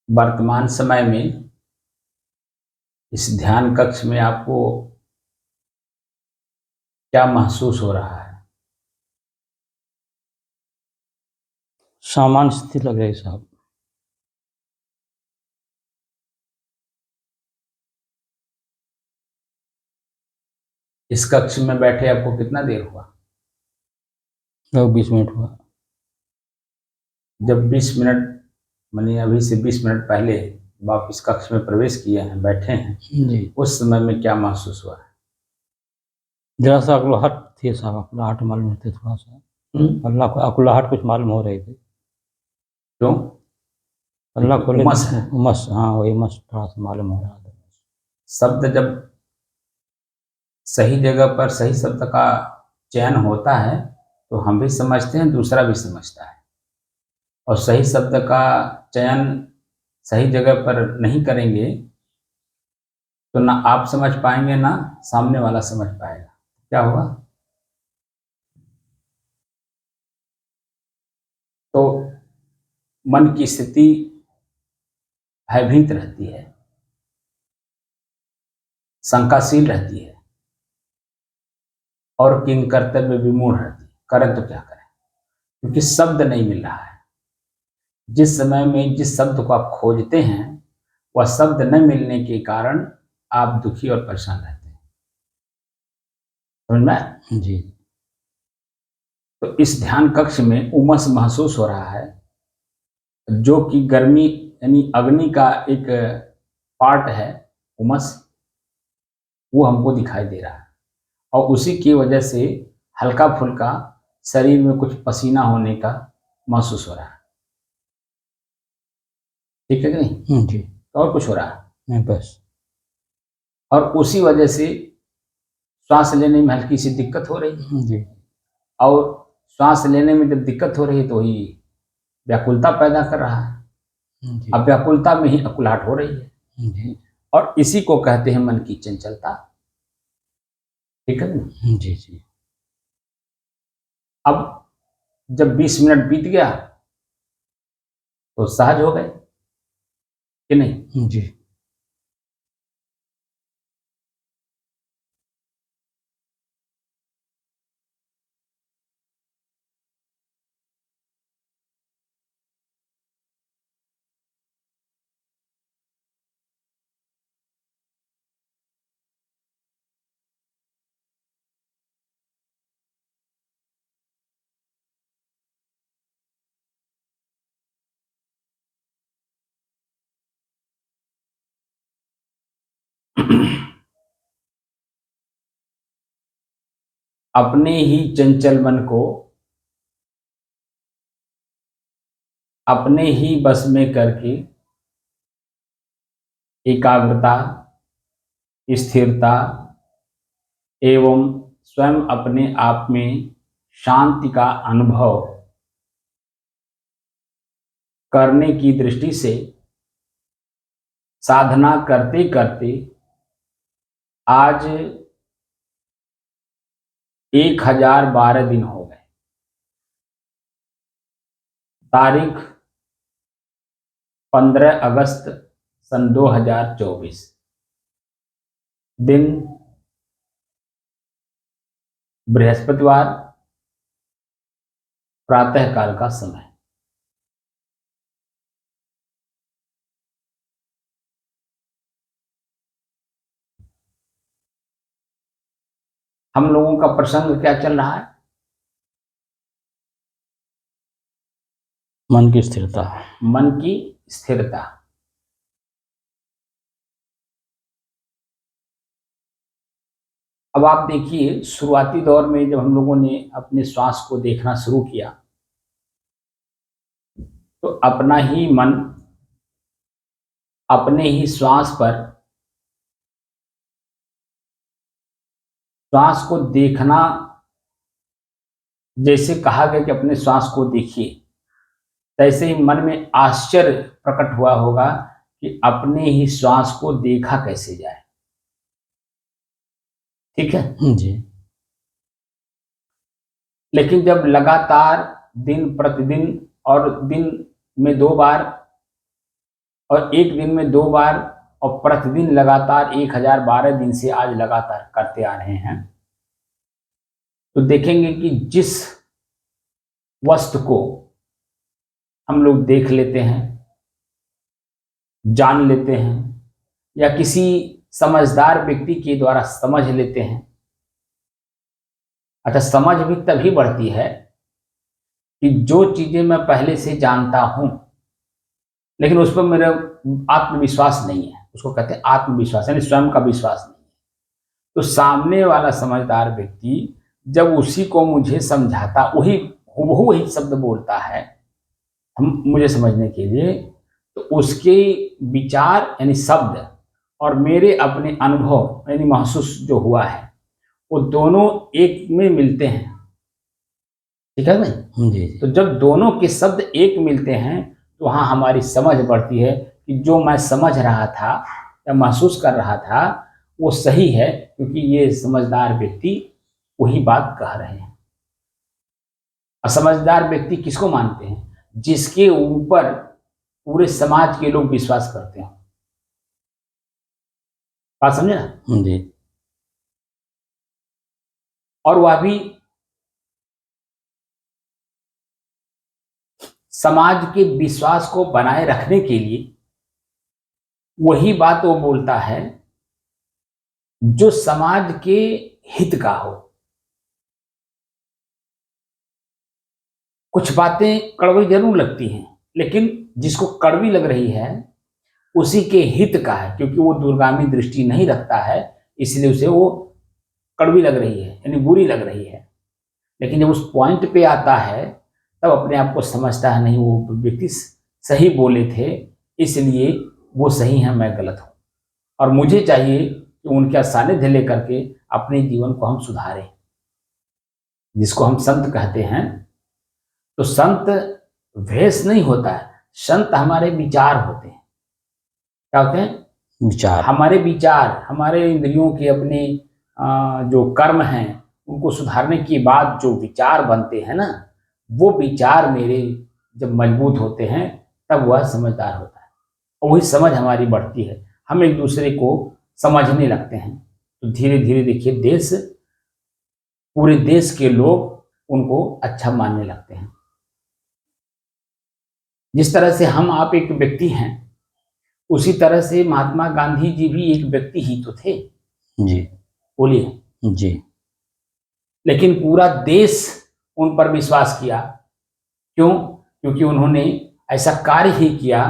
वर्तमान समय में इस ध्यान कक्ष में आपको क्या महसूस हो रहा है? सामान्य स्थिति लग रही साहब। इस कक्ष में बैठे आपको कितना देर हुआ? लगभग 20 मिनट हुआ। जब 20 मिनट मानिए अभी से 20 मिनट पहले जब आप इस कक्ष में प्रवेश किए हैं, बैठे हैं, जी, उस समय में क्या महसूस हुआ? जरा सा अकुलाहट थी साहब, अकुलाहट मालूम होती थोड़ा सा। अकुलाहट कुछ मालूम हो रही थी। क्यों? अल्लाह को लेकर उमस है। उमस, हाँ वही उमस थोड़ा सा मालूम हो रहा था। शब्द जब सही जगह पर सही शब्द का चयन होता है तो हम भी समझते हैं, दूसरा भी समझता है। और सही शब्द का चयन सही जगह पर नहीं करेंगे तो ना आप समझ पाएंगे ना सामने वाला समझ पाएगा। क्या होगा? तो मन की स्थिति भयभीत रहती है, शंकाशील रहती है और किंग कर्तव्य विमूढ़ रहती है। करें तो क्या करें, क्योंकि शब्द नहीं मिल रहा है। जिस समय में जिस शब्द को आप खोजते हैं वह शब्द न मिलने के कारण आप दुखी और परेशान रहते हैं। समझ में आया? जी, तो इस ध्यान कक्ष में उमस महसूस हो रहा है, जो कि गर्मी यानी अग्नि का एक पार्ट है। उमस वो हमको दिखाई दे रहा है और उसी की वजह से हल्का फुल्का शरीर में कुछ पसीना होने का महसूस हो रहा है। ठीक है कि नहीं? जी, तो और कुछ हो रहा है नहीं बस। और उसी वजह से श्वास लेने में हल्की सी दिक्कत हो रही है। जी, और श्वास लेने में जब दिक्कत हो रही है तो ही व्याकुलता पैदा कर रहा है। जी, अब व्याकुलता में ही अकुलाहट हो रही है जी, और इसी को कहते हैं मन की चंचलता। ठीक है ना? जी, जी, अब जब 20 मिनट बीत गया तो सहज हो गए कि नहीं? जी। अपने ही चंचल मन को अपने ही बस में करके एकाग्रता, स्थिरता एवं स्वयं अपने आप में शांति का अनुभव करने की दृष्टि से साधना करते करते आज 1012 दिन हो गए। तारीख 15 अगस्त सन 2024, दिन बृहस्पतिवार, प्रातः काल का समय। हम लोगों का प्रसंग क्या चल रहा है? मन की स्थिरता। मन की स्थिरता। अब आप देखिए, शुरुआती दौर में जब हम लोगों ने अपने श्वास को देखना शुरू किया तो अपना ही मन अपने ही श्वास को देखना, जैसे कहा गया कि अपने श्वास को देखिए, तैसे ही मन में आश्चर्य प्रकट हुआ होगा कि अपने ही श्वास को देखा कैसे जाए। ठीक है? जी, लेकिन जब लगातार दिन प्रतिदिन और दिन में 2 बार और एक दिन में 2 बार और प्रतिदिन लगातार 1012 दिन से आज लगातार करते आ रहे हैं, तो देखेंगे कि जिस वस्तु को हम लोग देख लेते हैं, जान लेते हैं, या किसी समझदार व्यक्ति के द्वारा समझ लेते हैं। अच्छा, समझ भी तभी बढ़ती है कि जो चीजें मैं पहले से जानता हूं लेकिन उस पर मेरा आत्मविश्वास नहीं है, उसको कहते हैं आत्मविश्वास, यानी स्वयं का विश्वास नहीं है। तो सामने वाला समझदार व्यक्ति जब उसी को मुझे समझाता, वही हूबहू वही शब्द बोलता है हम मुझे समझने के लिए, तो उसके विचार यानी शब्द और मेरे अपने अनुभव यानी महसूस जो हुआ है, वो दोनों एक में मिलते हैं। ठीक है भाई जी। तो जब दोनों के शब्द एक मिलते हैं तो वहाँ हमारी समझ बढ़ती है कि जो मैं समझ रहा था या महसूस कर रहा था वो सही है, क्योंकि ये समझदार व्यक्ति वही बात कह रहे हैं। असमझदार व्यक्ति किसको मानते हैं? जिसके ऊपर पूरे समाज के लोग विश्वास करते हैं। बात समझे ना? जी। और वह भी समाज के विश्वास को बनाए रखने के लिए वही बात वो बोलता है जो समाज के हित का हो। कुछ बातें कड़वी जरूर लगती हैं, लेकिन जिसको कड़वी लग रही है उसी के हित का है, क्योंकि वो दूरगामी दृष्टि नहीं रखता है, इसलिए उसे वो कड़वी लग रही है यानी बुरी लग रही है। लेकिन जब उस पॉइंट पे आता है तब अपने आप को समझता है नहीं, वो व्यक्ति सही बोले थे, इसलिए वो सही है, मैं गलत हूं, और मुझे चाहिए कि उनका सानिध्य लेकर के अपने जीवन को हम सुधारें, जिसको हम संत कहते हैं। तो संत वेश नहीं होता है, संत हमारे विचार होते हैं। क्या होते हैं? विचार। हमारे विचार, हमारे इंद्रियों के अपने जो कर्म हैं उनको सुधारने के बाद जो विचार बनते हैं ना, वो विचार मेरे जब मजबूत होते हैं तब वह समझदार होता है, और वही समझ हमारी बढ़ती है, हम एक दूसरे को समझने लगते हैं। तो धीरे धीरे देखिए देश, पूरे देश के लोग उनको अच्छा मानने लगते हैं। जिस तरह से हम आप एक व्यक्ति हैं, उसी तरह से महात्मा गांधी जी भी एक व्यक्ति ही तो थे। जी। बोलिए। जी। लेकिन पूरा देश उन पर विश्वास किया। क्यों? क्योंकि उन्होंने ऐसा कार्य ही किया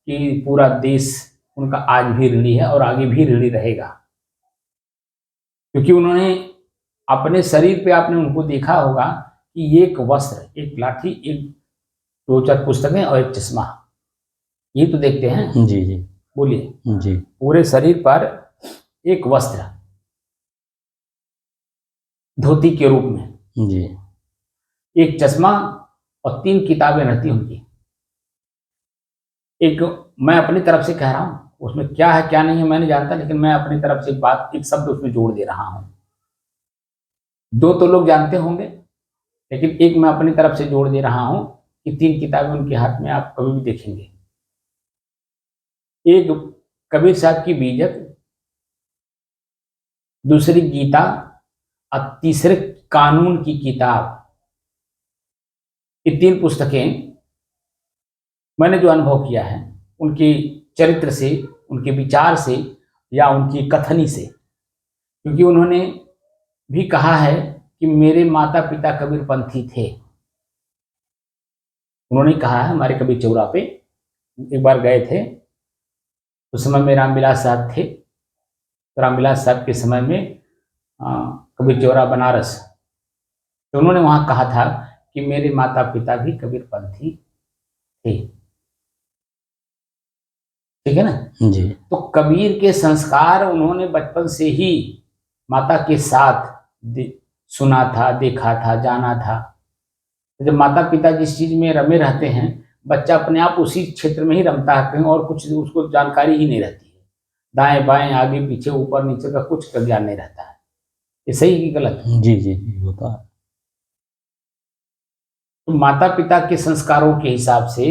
कि पूरा देश उनका आज भी ऋणी है और आगे भी ऋणी रहेगा। क्योंकि उन्होंने अपने शरीर पे, आपने उनको देखा होगा कि एक वस्त्र, एक लाठी, एक 2-4 पुस्तकें और एक चश्मा, ये तो देखते हैं। जी। जी। बोलिए। जी। पूरे शरीर पर एक वस्त्र धोती के रूप में, जी। एक चश्मा और 3 किताबें रहती उनकी। एक मैं अपनी तरफ से कह रहा हूं, उसमें क्या है क्या नहीं है मैं नहीं जानता, लेकिन मैं अपनी तरफ से बात, एक शब्द उसमें जोड़ दे रहा हूं। 2 तो लोग जानते होंगे, लेकिन एक मैं अपनी तरफ से जोड़ दे रहा हूं कि 3 किताबें उनके हाथ में आप कभी भी देखेंगे। एक कबीर साहब की बीजक, दूसरी गीता और तीसरे कानून की किताब। ये 3 पुस्तकें मैंने जो अनुभव किया है उनके चरित्र से, उनके विचार से या उनकी कथनी से, क्योंकि उन्होंने भी कहा है कि मेरे माता पिता कबीरपंथी थे। उन्होंने कहा है, हमारे कबीर चौरा पे एक बार गए थे, उस समय में रामविलास साहब थे, तो रामविलास साहब के समय में कबीर चौरा बनारस, तो उन्होंने वहां कहा था कि मेरे माता पिता भी कबीरपंथी थे। ठीक है ना? जी। तो कबीर के संस्कार उन्होंने बचपन से ही माता के साथ सुना था, देखा था, जाना था। जब माता पिता जिस चीज में रमे रहते हैं, बच्चा अपने आप उसी क्षेत्र में ही रमता है, कहीं और कुछ उसको जानकारी ही नहीं रहती है। दाएं बाएं, आगे पीछे, ऊपर नीचे का कुछ का ज्ञान नहीं रहता है। ये सही कि गलत है? जी। जी। जी होता है। तो माता पिता के संस्कारों के हिसाब से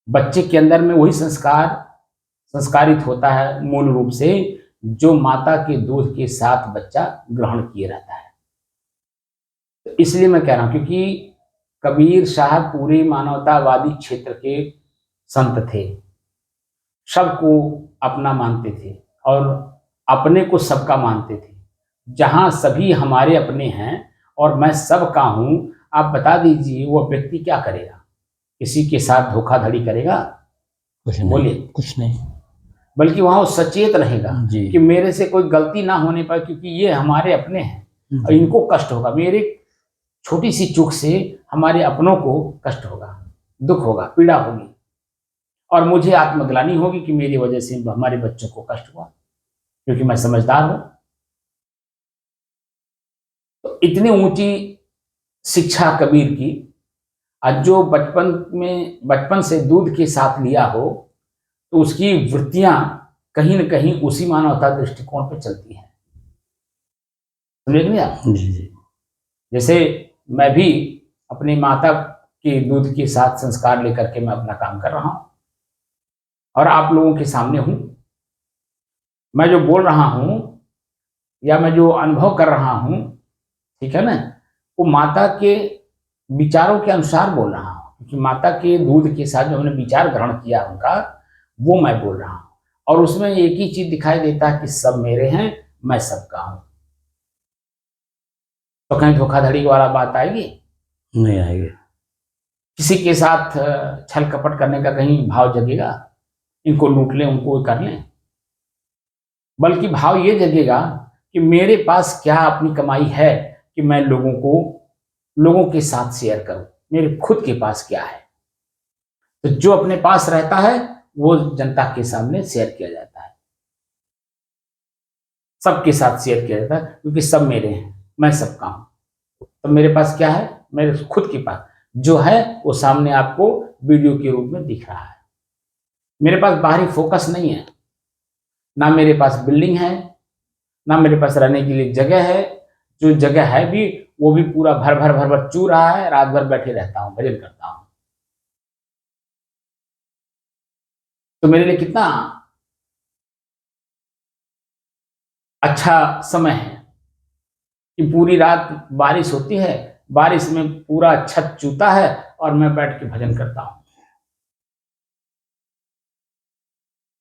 बच्चे के अंदर में वही संस्कारित होता है मूल रूप से, जो माता के दूध के साथ बच्चा ग्रहण किए रहता है। तो इसलिए मैं कह रहा हूं, क्योंकि कबीर साहब पूरे मानवतावादी क्षेत्र के संत थे, सबको अपना मानते थे और अपने को सबका मानते थे। जहां सभी हमारे अपने हैं और मैं सबका हूं, आप बता दीजिए वो व्यक्ति क्या करेगा? किसी के साथ धोखाधड़ी करेगा? कुछ नहीं, बोलिए। कुछ नहीं, बल्कि वहां वो सचेत रहेगा जी। कि मेरे से कोई गलती ना होने पाए, क्योंकि ये हमारे अपने हैं और इनको कष्ट होगा, मेरे छोटी सी चूक से हमारे अपनों को कष्ट होगा, दुख होगा, पीड़ा होगी और मुझे आत्मग्लानि होगी कि मेरी वजह से हमारे बच्चों को कष्ट हुआ, क्योंकि मैं समझदार हूं। तो इतनी ऊंची शिक्षा कबीर की, आज जो बचपन से दूध के साथ लिया हो, तो उसकी वृत्तियां कहीं न कहीं उसी मानवता दृष्टिकोण पे चलती हैं। समझे कि नहीं आप? जी जी। जैसे मैं भी अपनी माता के दूध के साथ संस्कार लेकर के मैं अपना काम कर रहा हूं और आप लोगों के सामने हूं। मैं जो बोल रहा हूं या मैं जो अनुभव कर रहा हूं, ठीक है ना, वो माता के विचारों के अनुसार बोल रहा हूं, क्योंकि माता के दूध के साथ जो हमने विचार ग्रहण किया उनका, वो मैं बोल रहा हूं। और उसमें एक ही चीज दिखाई देता है कि सब मेरे हैं, मैं सबका हूं। तो कहीं धोखाधड़ी वाला बात आएगी? नहीं आएगी। किसी के साथ छल कपट करने का कहीं भाव जगेगा? इनको लूट लें, उनको कर लें? बल्कि भाव ये जगेगा कि मेरे पास क्या अपनी कमाई है कि मैं लोगों के साथ शेयर करूं, मेरे खुद के पास क्या है। तो जो अपने पास रहता है वो जनता के सामने शेयर किया जाता है, सबके साथ शेयर किया जाता है, क्योंकि सब मेरे हैं, मैं सबका हूं। तो मेरे पास क्या है? मेरे खुद के पास जो है वो सामने आपको वीडियो के रूप में दिख रहा है। मेरे पास बाहरी फोकस नहीं है, ना मेरे पास बिल्डिंग है, ना मेरे पास रहने के लिए जगह है। जो जगह है भी, वो भी पूरा भर भर चू रहा है, रात भर बैठे रहता हूं, भजन करता हूं। तो मेरे लिए कितना अच्छा समय है कि पूरी रात बारिश होती है, बारिश में पूरा छत चूता है और मैं बैठ के भजन करता हूं,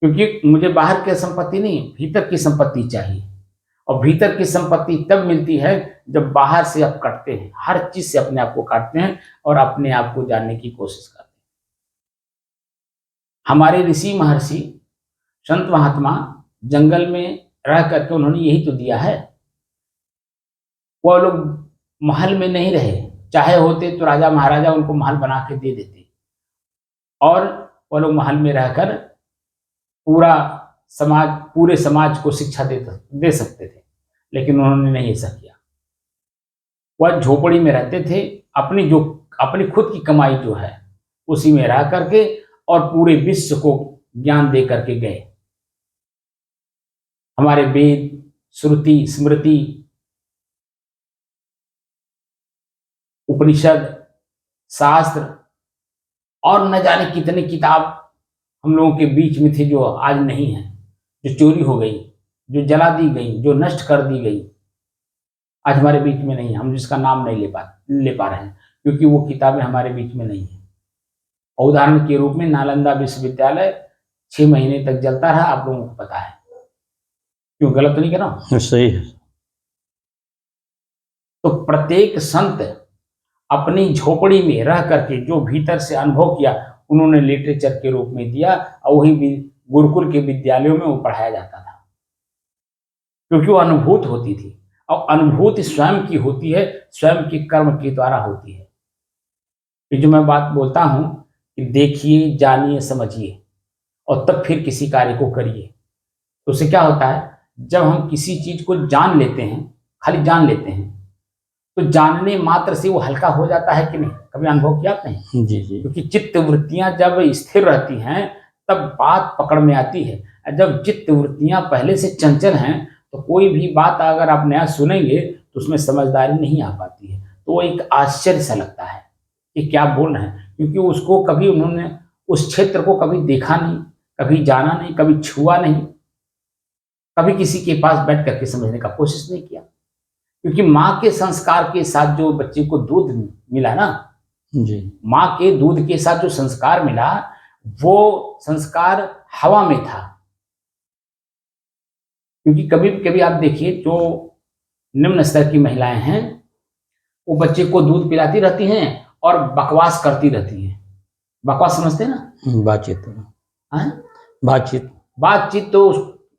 क्योंकि मुझे बाहर की संपत्ति नहीं, भीतर की संपत्ति चाहिए। और भीतर की संपत्ति तब मिलती है जब बाहर से आप कटते हैं, हर चीज से अपने आप को काटते हैं और अपने आप को जानने की कोशिश करते हैं। हमारे ऋषि महर्षि संत महात्मा जंगल में रह करके उन्होंने यही तो दिया है। वो लोग महल में नहीं रहे, चाहे होते तो राजा महाराजा उनको महल बना के दे देते और वो लोग महल में रहकर पूरे समाज को शिक्षा दे सकते थे, लेकिन उन्होंने नहीं ऐसा किया। वह झोपड़ी में रहते थे, अपनी खुद की कमाई जो है उसी में रह करके और पूरे विश्व को ज्ञान दे करके गए। हमारे वेद, श्रुति, स्मृति, उपनिषद, शास्त्र और न जाने कितने किताब हम लोगों के बीच में थे जो आज नहीं है, जो चोरी हो गई, जो जला दी गई, जो नष्ट कर दी गई, आज हमारे बीच में नहीं है। हम जिसका नाम नहीं ले पा रहे हैं, क्योंकि वो किताबें हमारे बीच में नहीं है। और उदाहरण के रूप में नालंदा विश्वविद्यालय 6 महीने तक जलता रहा, आप लोगों को पता है। क्यों, गलत तो नहीं कह रहा हूं? सही है। तो प्रत्येक संत अपनी झोपड़ी में रह करके जो भीतर से अनुभव किया, उन्होंने लिटरेचर के रूप में दिया और वही भी गुरुकुल के विद्यालयों में वो पढ़ाया जाता था, क्योंकि वो अनुभूत होती थी। और अनुभूति स्वयं की होती है, स्वयं के कर्म के द्वारा होती है। ये जो मैं बात बोलता हूं कि देखिए, जानिए, समझिए और तब फिर किसी कार्य को करिए, तो उससे क्या होता है, जब हम किसी चीज को जान लेते हैं, खाली जान लेते हैं, तो जानने मात्र से वो हल्का हो जाता है कि नहीं? कभी अनुभव किया आपने? जी जी। क्योंकि चित्त वृत्तियां जब स्थिर रहती हैं तब बात पकड़ में आती है। जब चित्त वृत्तियां पहले से चंचल हैं तो कोई भी बात अगर आप नया सुनेंगे तो उसमें समझदारी नहीं आ पाती है, तो वो एक आश्चर्य सा लगता है कि क्या बोल रहे हैं, क्योंकि उसको कभी उन्होंने उस क्षेत्र को कभी देखा नहीं, कभी जाना नहीं, कभी छुआ नहीं, कभी किसी के पास बैठ करके समझने का कोशिश नहीं किया। क्योंकि माँ के संस्कार के साथ जो बच्चे को दूध मिला ना, जी माँ के दूध के साथ जो संस्कार मिला, वो संस्कार हवा में था। क्योंकि कभी कभी आप देखिए, जो निम्न स्तर की महिलाएं हैं, वो बच्चे को दूध पिलाती रहती हैं और बकवास करती रहती हैं। बकवास समझते हैं ना? बातचीत हाँ? बातचीत तो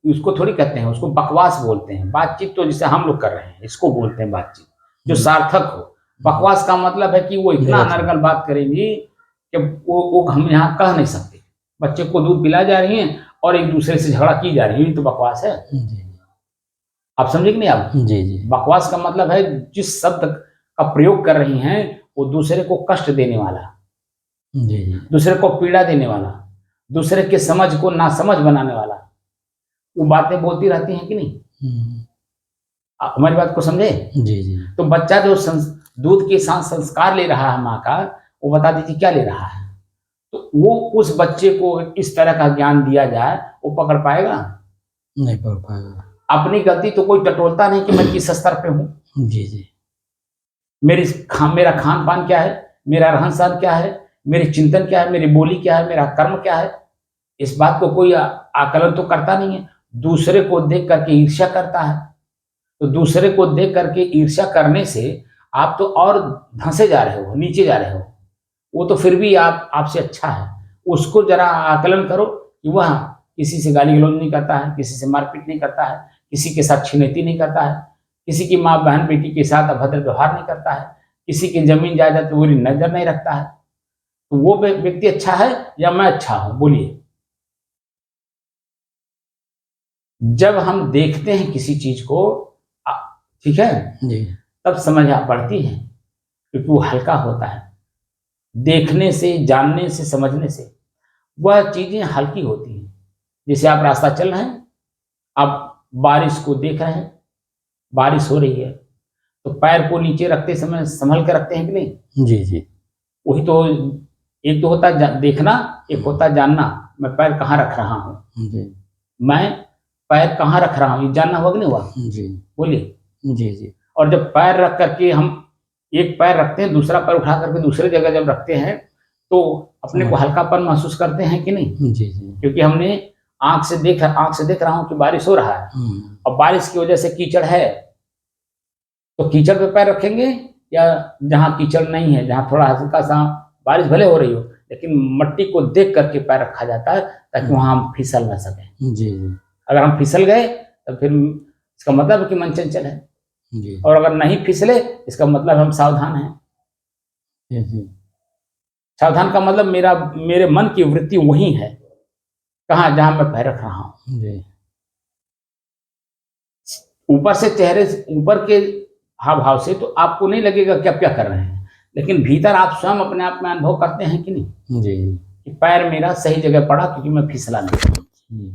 उसको थोड़ी कहते हैं, उसको बकवास बोलते हैं। बातचीत तो जिसे हम लोग कर रहे हैं, इसको बोलते हैं बातचीत, जो सार्थक हो। बकवास का मतलब है कि वो इतना अनर्गल बात करेंगी कि वो हम यहाँ कह नहीं सकते। बच्चे को दूध पिला जा रही हैं और एक दूसरे से झगड़ा की जा रही है, ये तो बकवास है। आप समझे कि नहीं? आप जी बकवास का मतलब है जिस शब्द का प्रयोग कर रही हैं वो दूसरे को कष्ट देने वाला, जी दूसरे को पीड़ा देने वाला, दूसरे के समझ को नासमझ बनाने वाला, वो बातें बोलती रहती हैं कि नहीं? आप हमारी बात को समझे? जी तो बच्चा जो दूध के साथ संस्कार ले रहा है माँ का, वो बता दीजिए क्या ले रहा है। तो वो उस बच्चे को इस तरह का ज्ञान दिया जाए, वो पकड़ पाएगा? नहीं पकड़ पाएगा। अपनी गलती तो कोई टटोलता नहीं कि मैं किस स्तर पे हूँ। जी मेरा खान पान क्या है, मेरा रहन सहन क्या है, मेरी चिंतन क्या है, मेरी बोली क्या है, मेरा कर्म क्या है, इस बात को कोई आकलन तो करता नहीं है। दूसरे को देख करके ईर्ष्या करता है। तो दूसरे को देख करके ईर्ष्या करने से आप तो और धंसे जा रहे हो, नीचे जा रहे हो। वो तो फिर भी आपसे अच्छा है। उसको जरा आकलन करो कि वह किसी से गाली गलौज नहीं करता है, किसी से मारपीट नहीं करता है, किसी के साथ छिनैती नहीं करता है, किसी की माँ बहन बेटी के साथ अभद्र व्यवहार नहीं करता है, किसी की जमीन जायदाद पूरी नजर नहीं रखता है। तो वो व्यक्ति अच्छा है या मैं अच्छा हूं? बोलिए। जब हम देखते हैं किसी चीज को, ठीक है जी तब समझ बढ़ती है, क्योंकि वो हल्का होता है। देखने से, जानने से, समझने से वह चीजें हल्की होती हैं। जैसे आप रास्ता चल रहे हैं, आप बारिश को देख रहे हैं, बारिश हो रही है, तो पैर को नीचे रखते समय संभल के रखते हैं कि नहीं? जी वही तो, एक तो होता है देखना, एक होता है जानना। मैं पैर कहाँ रख रहा हूँ, जी मैं पैर कहाँ रख रहा हूँ, ये जानना हुआ कि नहीं हुआ? जी बोलिए। जी और जब पैर रख करके हम एक पैर रखते हैं, दूसरा पैर उठा करके दूसरे जगह जब रखते हैं, तो अपने को हल्कापन महसूस करते हैं कि नहीं? जी क्योंकि हमने आंख से देख रहा हूँ कि बारिश हो रहा है, और बारिश की वजह से कीचड़ है, तो कीचड़ पे पैर रखेंगे या जहाँ कीचड़ नहीं है, जहाँ थोड़ा हल्का सा बारिश भले हो रही हो, लेकिन मट्टी को देख करके पैर रखा जाता है ताकि वहां हम फिसल ना सके। जी अगर हम फिसल गए तो फिर इसका मतलब है कि मन चंचल है, जी और अगर नहीं फिसले इसका मतलब हम सावधान हैं। जी सावधान का मतलब मेरे मन की वृत्ति वही है, कहाँ, जहां मैं पैर रख रहा हूं। जी ऊपर से चेहरे से, ऊपर के हाव भाव से तो आपको नहीं लगेगा कि आप क्या कर रहे हैं, लेकिन भीतर आप स्वयं अपने आप में अनुभव करते हैं कि नहीं जी कि पैर मेरा सही जगह पड़ा क्योंकि मैं फिसला नहीं।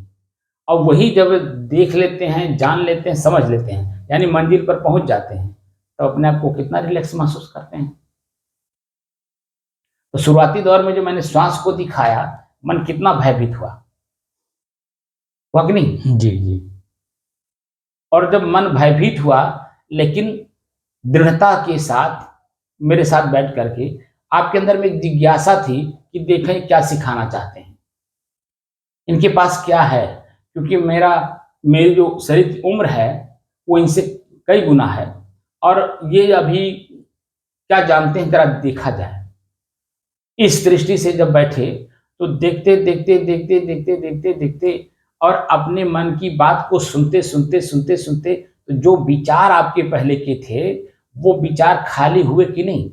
और वही जब देख लेते हैं, जान लेते हैं, समझ लेते हैं, यानी मंजिल पर पहुंच जाते हैं, तो अपने आप को कितना रिलैक्स महसूस करते हैं। तो शुरुआती दौर में जो मैंने श्वास को दिखाया, मन कितना भयभीत हुआ कि नहीं? जी और जब मन भयभीत हुआ, लेकिन दृढ़ता के साथ मेरे साथ बैठ करके आपके अंदर में एक जिज्ञासा थी कि देखें क्या सिखाना चाहते हैं, इनके पास क्या है, क्योंकि मेरी जो शरीर की उम्र है वो इनसे कई गुना है, और ये अभी क्या जानते हैं जरा देखा जाए। इस दृष्टि से जब बैठे तो देखते देखते देखते देखते देखते देखते और अपने मन की बात को सुनते सुनते सुनते सुनते, तो जो विचार आपके पहले के थे वो विचार खाली हुए कि नहीं?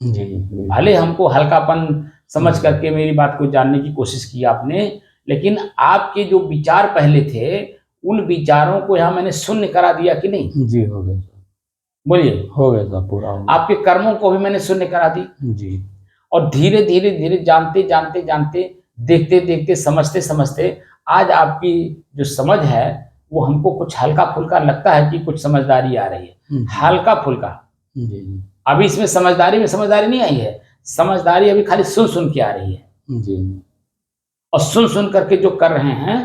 जी भले हमको हल्कापन समझ करके मेरी बात को जानने की कोशिश की आपने, लेकिन आपके जो विचार पहले थे उन विचारों को यहाँ मैंने शून्य करा दिया कि नहीं? जी हो गया, बोलिए। हो गया था पूरा। आपके कर्मों को भी मैंने शून्य करा दी, जी और धीरे धीरे धीरे जानते जानते जानते, देखते देखते, समझते समझते, आज आपकी जो समझ है वो हमको कुछ हल्का फुल्का लगता है कि कुछ समझदारी आ रही है, हल्का फुल्का। जी अभी इसमें समझदारी नहीं आई है, समझदारी अभी खाली सुन सुन के आ रही है। जी और सुन सुन करके जो कर रहे हैं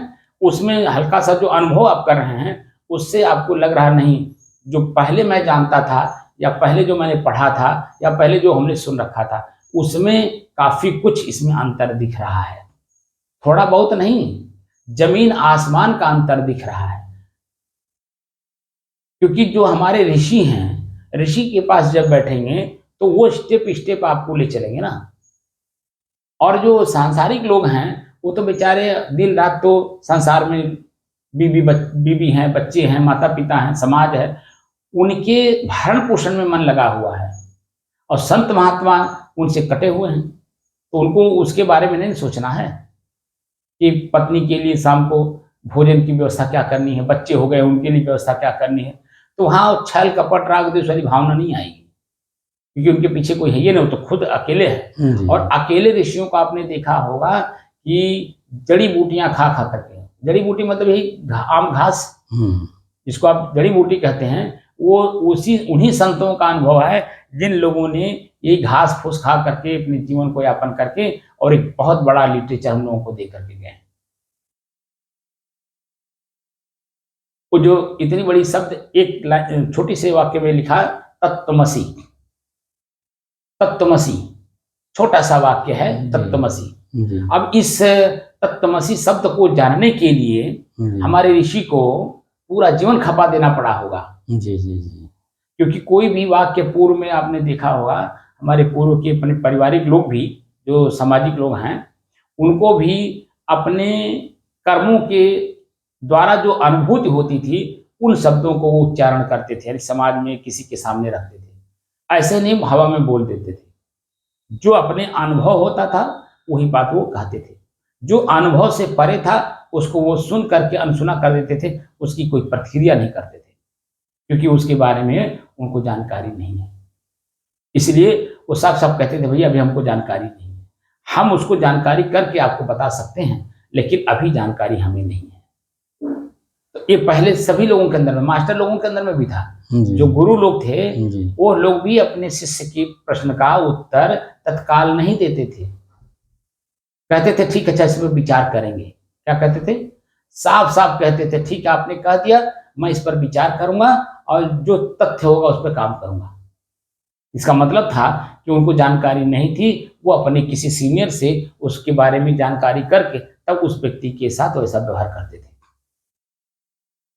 उसमें हल्का सा जो अनुभव आप कर रहे हैं उससे आपको लग रहा नहीं, जो पहले मैं जानता था या पहले जो मैंने पढ़ा था या पहले जो हमने सुन रखा था उसमें काफी कुछ इसमें अंतर दिख रहा है। थोड़ा बहुत नहीं, जमीन आसमान का अंतर दिख रहा है। क्योंकि जो हमारे ऋषि हैं, ऋषि के पास जब बैठेंगे तो वो स्टेप स्टेप आपको ले चलेंगे ना। और जो सांसारिक लोग हैं वो तो बेचारे दिन रात तो संसार में बीबी हैं, बच्चे हैं, माता पिता हैं, समाज है, उनके भरण पोषण में मन लगा हुआ है। और संत महात्मा उनसे कटे हुए हैं, तो उनको उसके बारे में नहीं सोचना है कि पत्नी के लिए शाम को भोजन की व्यवस्था क्या करनी है, बच्चे हो गए उनके लिए व्यवस्था क्या करनी है। तो वहाँ छल कपट राग द्वेष वाली भावना नहीं आएगी, क्योंकि उनके पीछे कोई है ही नहीं, तो खुद अकेले है। और अकेले ऋषियों को आपने देखा होगा कि जड़ी बूटियां खा खा करके, जड़ी बूटी मतलब यही आम घास जिसको आप जड़ी बूटी कहते हैं, वो उन्हीं संतों का अनुभव है जिन लोगों ने यही घास फूस खा करके अपने जीवन को यापन करके और एक बहुत बड़ा लिटरेचर हम लोगों को दे करके गए। वो जो इतनी बड़ी शब्द एक छोटी से वाक्य में लिखा, तत्त्वमसि, तत्त्वमसि, छोटा सा वाक्य है तत्त्वमसि। अब इस तत्त्वमसि शब्द को जानने के लिए हमारे ऋषि को पूरा जीवन खपा देना पड़ा होगा। जी जी जी। क्योंकि कोई भी वाक्य पूर्व में आपने देखा होगा, हमारे पूर्व के अपने पारिवारिक लोग भी जो सामाजिक लोग हैं उनको भी अपने कर्मों के द्वारा जो अनुभूति होती थी उन शब्दों को वो उच्चारण करते थे, समाज में किसी के सामने रखते थे। ऐसे नहीं हवा में बोल देते थे, जो अपने अनुभव होता था वही बात वो कहते थे। जो अनुभव से परे था उसको वो सुन करके अनसुना कर देते थे, उसकी कोई प्रतिक्रिया नहीं करते थे, क्योंकि उसके बारे में उनको जानकारी नहीं है। इसलिए वो साफ साफ कहते थे भैया अभी हमको जानकारी नहीं है, हम उसको जानकारी करके आपको बता सकते हैं लेकिन अभी जानकारी हमें नहीं है। तो ये पहले सभी लोगों के अंदर में, मास्टर लोगों के अंदर में भी था। जो गुरु लोग थे वो लोग भी अपने शिष्य के प्रश्न का उत्तर तत्काल नहीं देते थे, कहते थे ठीक है अच्छा इसमें विचार करेंगे। क्या कहते थे? साफ साफ कहते थे ठीक है आपने कह दिया, मैं इस पर विचार करूंगा और जो तथ्य होगा उस पर काम करूंगा। इसका मतलब था कि उनको जानकारी नहीं थी, वो अपने किसी सीनियर से उसके बारे में जानकारी करके तब उस व्यक्ति के साथ वैसा व्यवहार करते थे।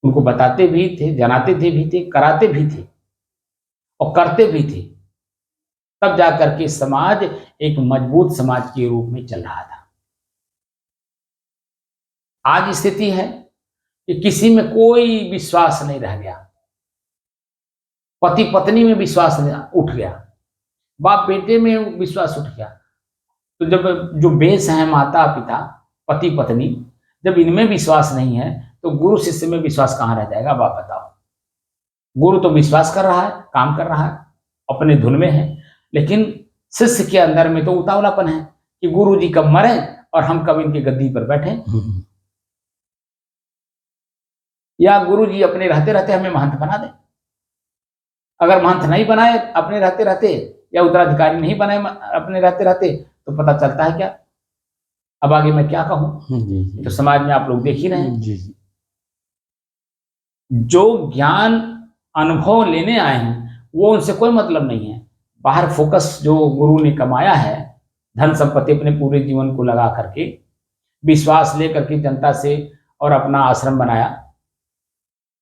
उनको बताते भी थे, जनाते थे भी थे, कराते भी थे और करते भी थे, तब जाकर के समाज एक मजबूत समाज के रूप में चल रहा था। आज स्थिति है कि किसी में कोई विश्वास नहीं रह गया, पति पत्नी में विश्वास उठ गया, बाप बेटे में विश्वास उठ गया। तो जब जो बेस है माता पिता पति पत्नी, जब इनमें विश्वास नहीं है तो गुरु शिष्य में विश्वास कहाँ रह जाएगा? बाप बताओ। गुरु तो विश्वास कर रहा है, काम कर रहा है, अपने धुन में है, लेकिन शिष्य के अंदर में तो उतावलापन है कि गुरु जी कब मरे और हम कब इनकी गद्दी पर बैठे, या गुरु जी अपने रहते रहते हमें महंत बना दे। अगर महंत नहीं बनाए अपने रहते रहते या उत्तराधिकारी नहीं बनाए अपने रहते रहते तो पता चलता है क्या? अब आगे मैं क्या कहूं? तो समाज में आप लोग देख ही रहे हैं, जो ज्ञान अनुभव लेने आए हैं वो उनसे कोई मतलब नहीं है। बाहर फोकस जो गुरु ने कमाया है, धन संपत्ति अपने पूरे जीवन को लगा करके विश्वास लेकर के जनता से और अपना आश्रम बनाया,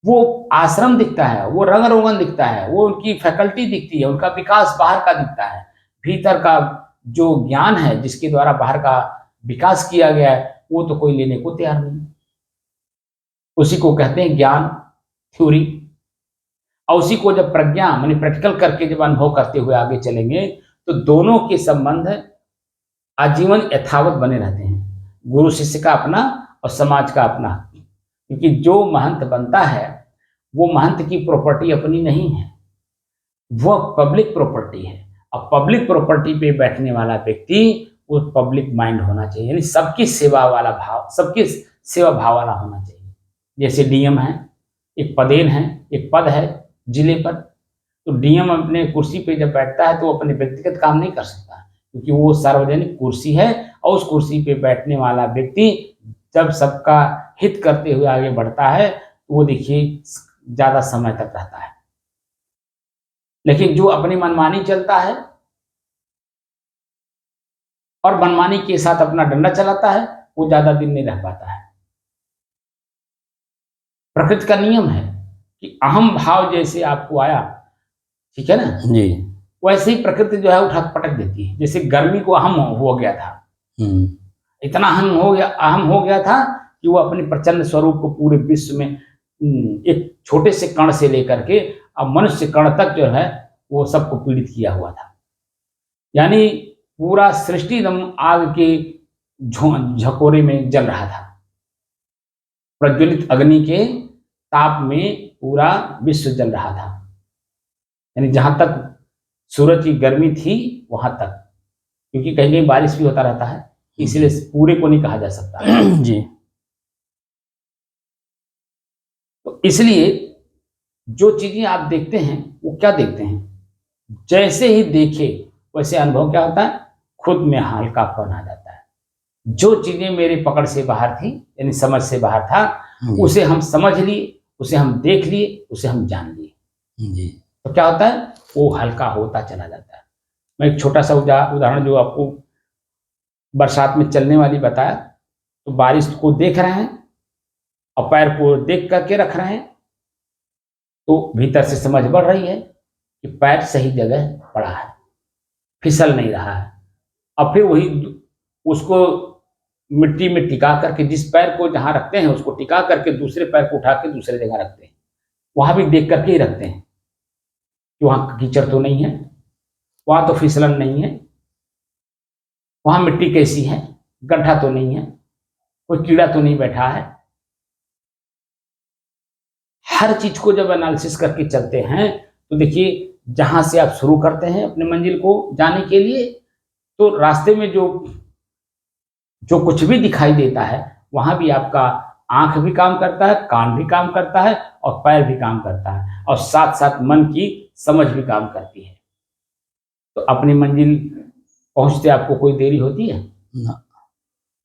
वो आश्रम दिखता है, वो रंग रोगन दिखता है, वो उनकी फैकल्टी दिखती है, उनका विकास बाहर का दिखता है। भीतर का जो ज्ञान है जिसके द्वारा बाहर का विकास किया गया है वो तो कोई लेने को तैयार नहीं। उसी को कहते हैं ज्ञान, थ्योरी। और उसी को जब प्रज्ञा माने प्रैक्टिकल करके जब अनुभव करते हुए आगे चलेंगे तो दोनों के संबंध आजीवन यथावत बने रहते हैं, गुरु शिष्य का अपना और समाज का अपना। क्योंकि जो महंत बनता है वो महंत की प्रॉपर्टी अपनी नहीं है, वह पब्लिक प्रॉपर्टी है। और पब्लिक प्रॉपर्टी पे बैठने वाला व्यक्ति वो पब्लिक माइंड होना चाहिए, यानी सबकी सेवा वाला भाव, सबकी सेवा भाव वाला होना चाहिए। जैसे डीएम है, एक पदेन है, एक पद है जिले पर, तो डीएम अपने कुर्सी पे जब बैठता है तो अपने व्यक्तिगत काम नहीं कर सकता, क्योंकि वो सार्वजनिक कुर्सी है और उस कुर्सी पे बैठने वाला व्यक्ति जब सबका हित करते हुए आगे बढ़ता है तो वो देखिए ज्यादा समय तक रहता है। लेकिन जो अपनी मनमानी चलता है और मनमानी के साथ अपना डंडा चलाता है वो ज्यादा दिन नहीं रह पाता है। प्रकृति का नियम है कि अहम भाव जैसे आपको आया, ठीक है ना जी। वैसे ही प्रकृति जो है उठा पटक देती है। जैसे गर्मी को अहम हो गया था, इतना अहम हो गया था कि वो अपने प्रचंड स्वरूप को पूरे विश्व में एक छोटे से कण से लेकर के अब मनुष्य कण तक जो है वो सबको पीड़ित किया हुआ था। यानी पूरा सृष्टि एकदम आग के झकोरे में जल रहा था। प्रज्वलित अग्नि के ताप में पूरा विश्व जल रहा था। यानी जहां तक सूरज की गर्मी थी वहां तक, क्योंकि कहीं कहीं बारिश भी होता रहता है इसलिए पूरे को नहीं कहा जा सकता जी। तो इसलिए जो चीजें आप देखते हैं वो क्या देखते हैं, जैसे ही देखे वैसे अनुभव क्या होता है, खुद में हल्कापन आ जाता है। जो चीजें मेरी पकड़ से बाहर थी यानी समझ से बाहर था उसे हम समझ लिए, उसे हम देख लिए, उसे हम जान लिए जी। तो क्या होता है वो हल्का होता चला जाता है। मैं एक छोटा सा उदाहरण जो आपको बरसात में चलने वाली बताया, तो बारिश को देख रहे हैं और पैर को देख करके रख रहे हैं तो भीतर से समझ बढ़ रही है कि पैर सही जगह पड़ा है, फिसल नहीं रहा है। अब फिर वही उसको मिट्टी में टिका करके, जिस पैर को जहां रखते हैं उसको टिका करके दूसरे पैर को उठा के दूसरे जगह रखते हैं, वहां भी देख करके ही रखते हैं कि वहां कीचड़ तो नहीं है, वहां तो फिसलन नहीं है, वहां मिट्टी कैसी है, गड्ढा तो नहीं है, कोई कीड़ा तो नहीं बैठा है। हर चीज को जब एनालिसिस करके चलते हैं तो देखिए जहां से आप शुरू करते हैं अपने मंजिल को जाने के लिए, तो रास्ते में जो कुछ भी दिखाई देता है वहां भी आपका आंख भी काम करता है, कान भी काम करता है और पैर भी काम करता है और साथ साथ मन की समझ भी काम करती है। तो अपनी मंजिल पहुंचते आपको कोई देरी होती है ना।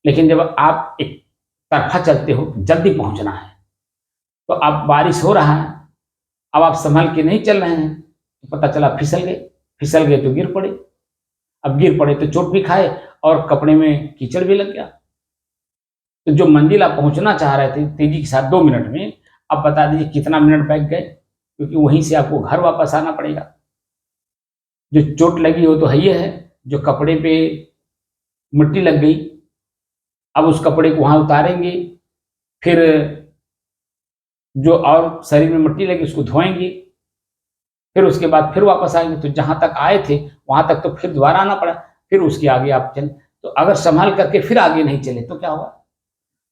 लेकिन जब आप एक तरफा चलते हो, जल्दी पहुंचना है, तो अब बारिश हो रहा है, अब आप संभल के नहीं चल रहे हैं तो पता चला फिसल गए तो गिर पड़े। अब गिर पड़े तो चोट भी खाए और कपड़े में कीचड़ भी लग गया। तो जो मंजिल आप पहुंचना चाह रहे थे तेजी के साथ 2 मिनट में, अब बता दीजिए कितना मिनट बैठ गए, क्योंकि वहीं से आपको घर वापस आना पड़ेगा। जो चोट लगी हो तो है ही है, जो कपड़े पे मिट्टी लग गई अब उस कपड़े को वहां उतारेंगे, फिर जो और शरीर में मिट्टी लगी उसको धोएंगे, फिर उसके बाद फिर वापस आएंगे। तो जहां तक आए थे वहां तक तो फिर दोबारा आना पड़ा, फिर उसके आगे आप चले। तो अगर संभाल करके फिर आगे नहीं चले तो क्या होगा,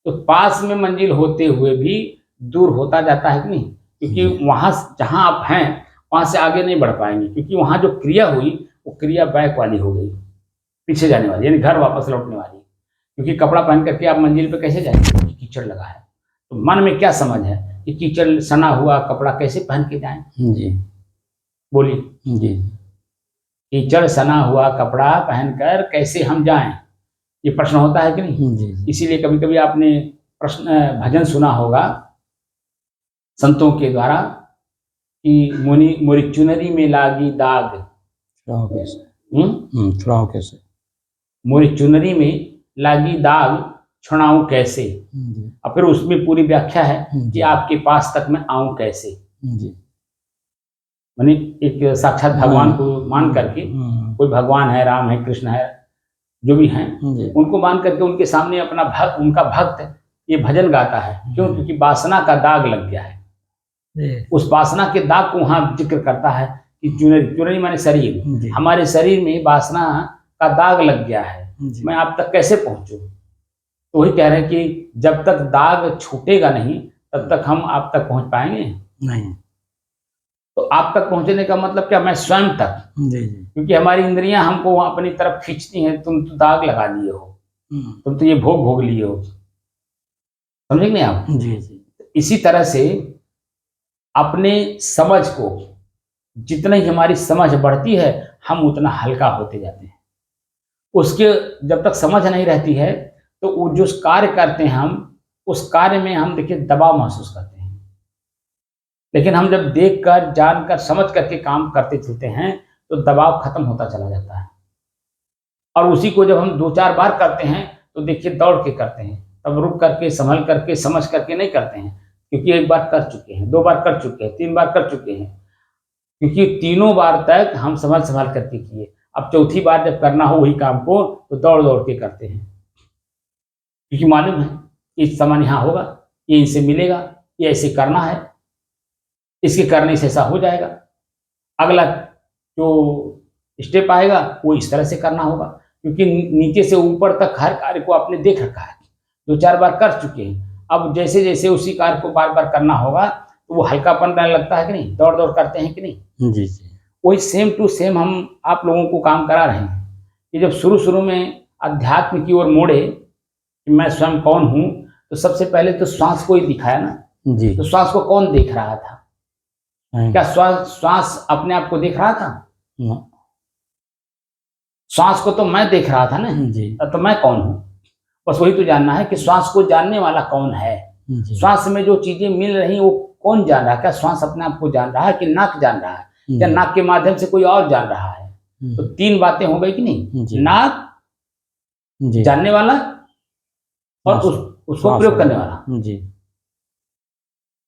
तो पास में मंजिल होते हुए भी दूर होता जाता है कि नहीं, क्योंकि वहां जहां आप हैं वहां से आगे नहीं बढ़ पाएंगे, क्योंकि वहां जो क्रिया हुई वो क्रिया बैक वाली हो गई, पीछे जाने वाली, यानी घर वापस लौटने वाली। क्योंकि कपड़ा पहन करके आप मंजिल पे कैसे जाएंगे, कीचड़ लगा है। तो मन में क्या समझ है कि कीचड़ सना हुआ कपड़ा कैसे पहन के जाएं? जी। बोलिए जी। कीचड़ सना हुआ कपड़ा पहनकर कैसे हम जाएं, ये प्रश्न होता है कि नहीं? जी। इसीलिए कभी कभी आपने प्रश्न भजन सुना होगा संतों के द्वारा कि मुनि मोरी चुनरी में लागी दाग, छुड़ाओ कैसे? छुड़ाऊं कैसे? मोरी चुनरी में लागी दाग छुड़ाऊं कैसे। और फिर उसमें पूरी व्याख्या है कि आपके पास तक मैं आऊं कैसे। जी। माने एक साक्षात भगवान को मान करके, कोई भगवान है, राम है, कृष्ण है, जो भी हैं उनको मान करके उनके सामने अपना भक्त, उनका भक्त ये भजन गाता है। क्यों? क्योंकि वासना का दाग लग गया है। उस वासना के दाग को वहां जिक्र करता है कि चुनरी माने शरीर, हमारे शरीर में वासना का दाग लग गया है, मैं आप तक कैसे पहुंचूं। तो वही कह रहे हैं कि जब तक दाग छूटेगा नहीं तब तक हम आप तक पहुंच पाएंगे नहीं। तो आप तक पहुंचने का मतलब क्या, मैं स्वयं तक। क्योंकि हमारी इंद्रियां हमको वहां अपनी तरफ खींचती हैं, तुम तो दाग लगा लिए हो, तुम तो ये भोग लिए हो, समझे नहीं आप? जी। इसी तरह से अपने समझ को, जितना ही हमारी समझ बढ़ती है हम उतना हल्का होते जाते हैं। उसके जब तक समझ नहीं रहती है तो वो जो कार्य करते हैं हम, उस कार्य में हम देखिए दबाव महसूस करते हैं। लेकिन हम जब देखकर, जानकर, समझ करके काम करते चलते हैं तो दबाव खत्म होता चला जाता है। और उसी को जब हम 2-4 बार करते हैं तो देखिए दौड़ के करते हैं, तब रुक करके, संभल करके, समझ करके नहीं करते हैं, क्योंकि 1 बार कर चुके हैं, 2 बार कर चुके हैं, 3 बार कर चुके हैं, क्योंकि तीनों बार तक हम संभल करके किए। अब चौथी बार जब करना हो वही काम को तो दौड़ दौड़ के करते हैं, क्योंकि मालूम है इस सामान यहाँ होगा, ये इनसे मिलेगा, ये ऐसे करना है, इसके करने से ऐसा हो जाएगा, अगला जो स्टेप आएगा वो इस तरह से करना होगा, क्योंकि नीचे से ऊपर तक हर कार्य को आपने देख रखा है, 2-4 बार कर चुके हैं। अब जैसे जैसे उसी कार्य को बार बार करना होगा तो वो हल्कापन रहने लगता है कि नहीं, दौड़ दौड़ करते हैं कि नहीं। जी जी। वही सेम टू सेम हम आप लोगों को काम करा रहे हैं कि जब शुरू शुरू में अध्यात्म की ओर मोड़े कि मैं स्वयं कौन हूँ, तो सबसे पहले तो श्वास को ही दिखाया ना। जी। तो श्वास को कौन देख रहा था? क्या श्वास अपने आप को देख रहा था? श्वास को तो मैं देख रहा था ना जी। तो मैं कौन हूँ? बस वही तो जानना है कि श्वास को जानने वाला कौन है। श्वास में जो चीजें मिल रही वो कौन जान रहा है? क्या श्वास अपने आप को जान रहा है कि नाक जान रहा है, या नाक के माध्यम से कोई और जान रहा है? तो 3 बातें हो गई कि नहीं, नाक जानने वाला और उसको प्रयोग करने वाला। जी।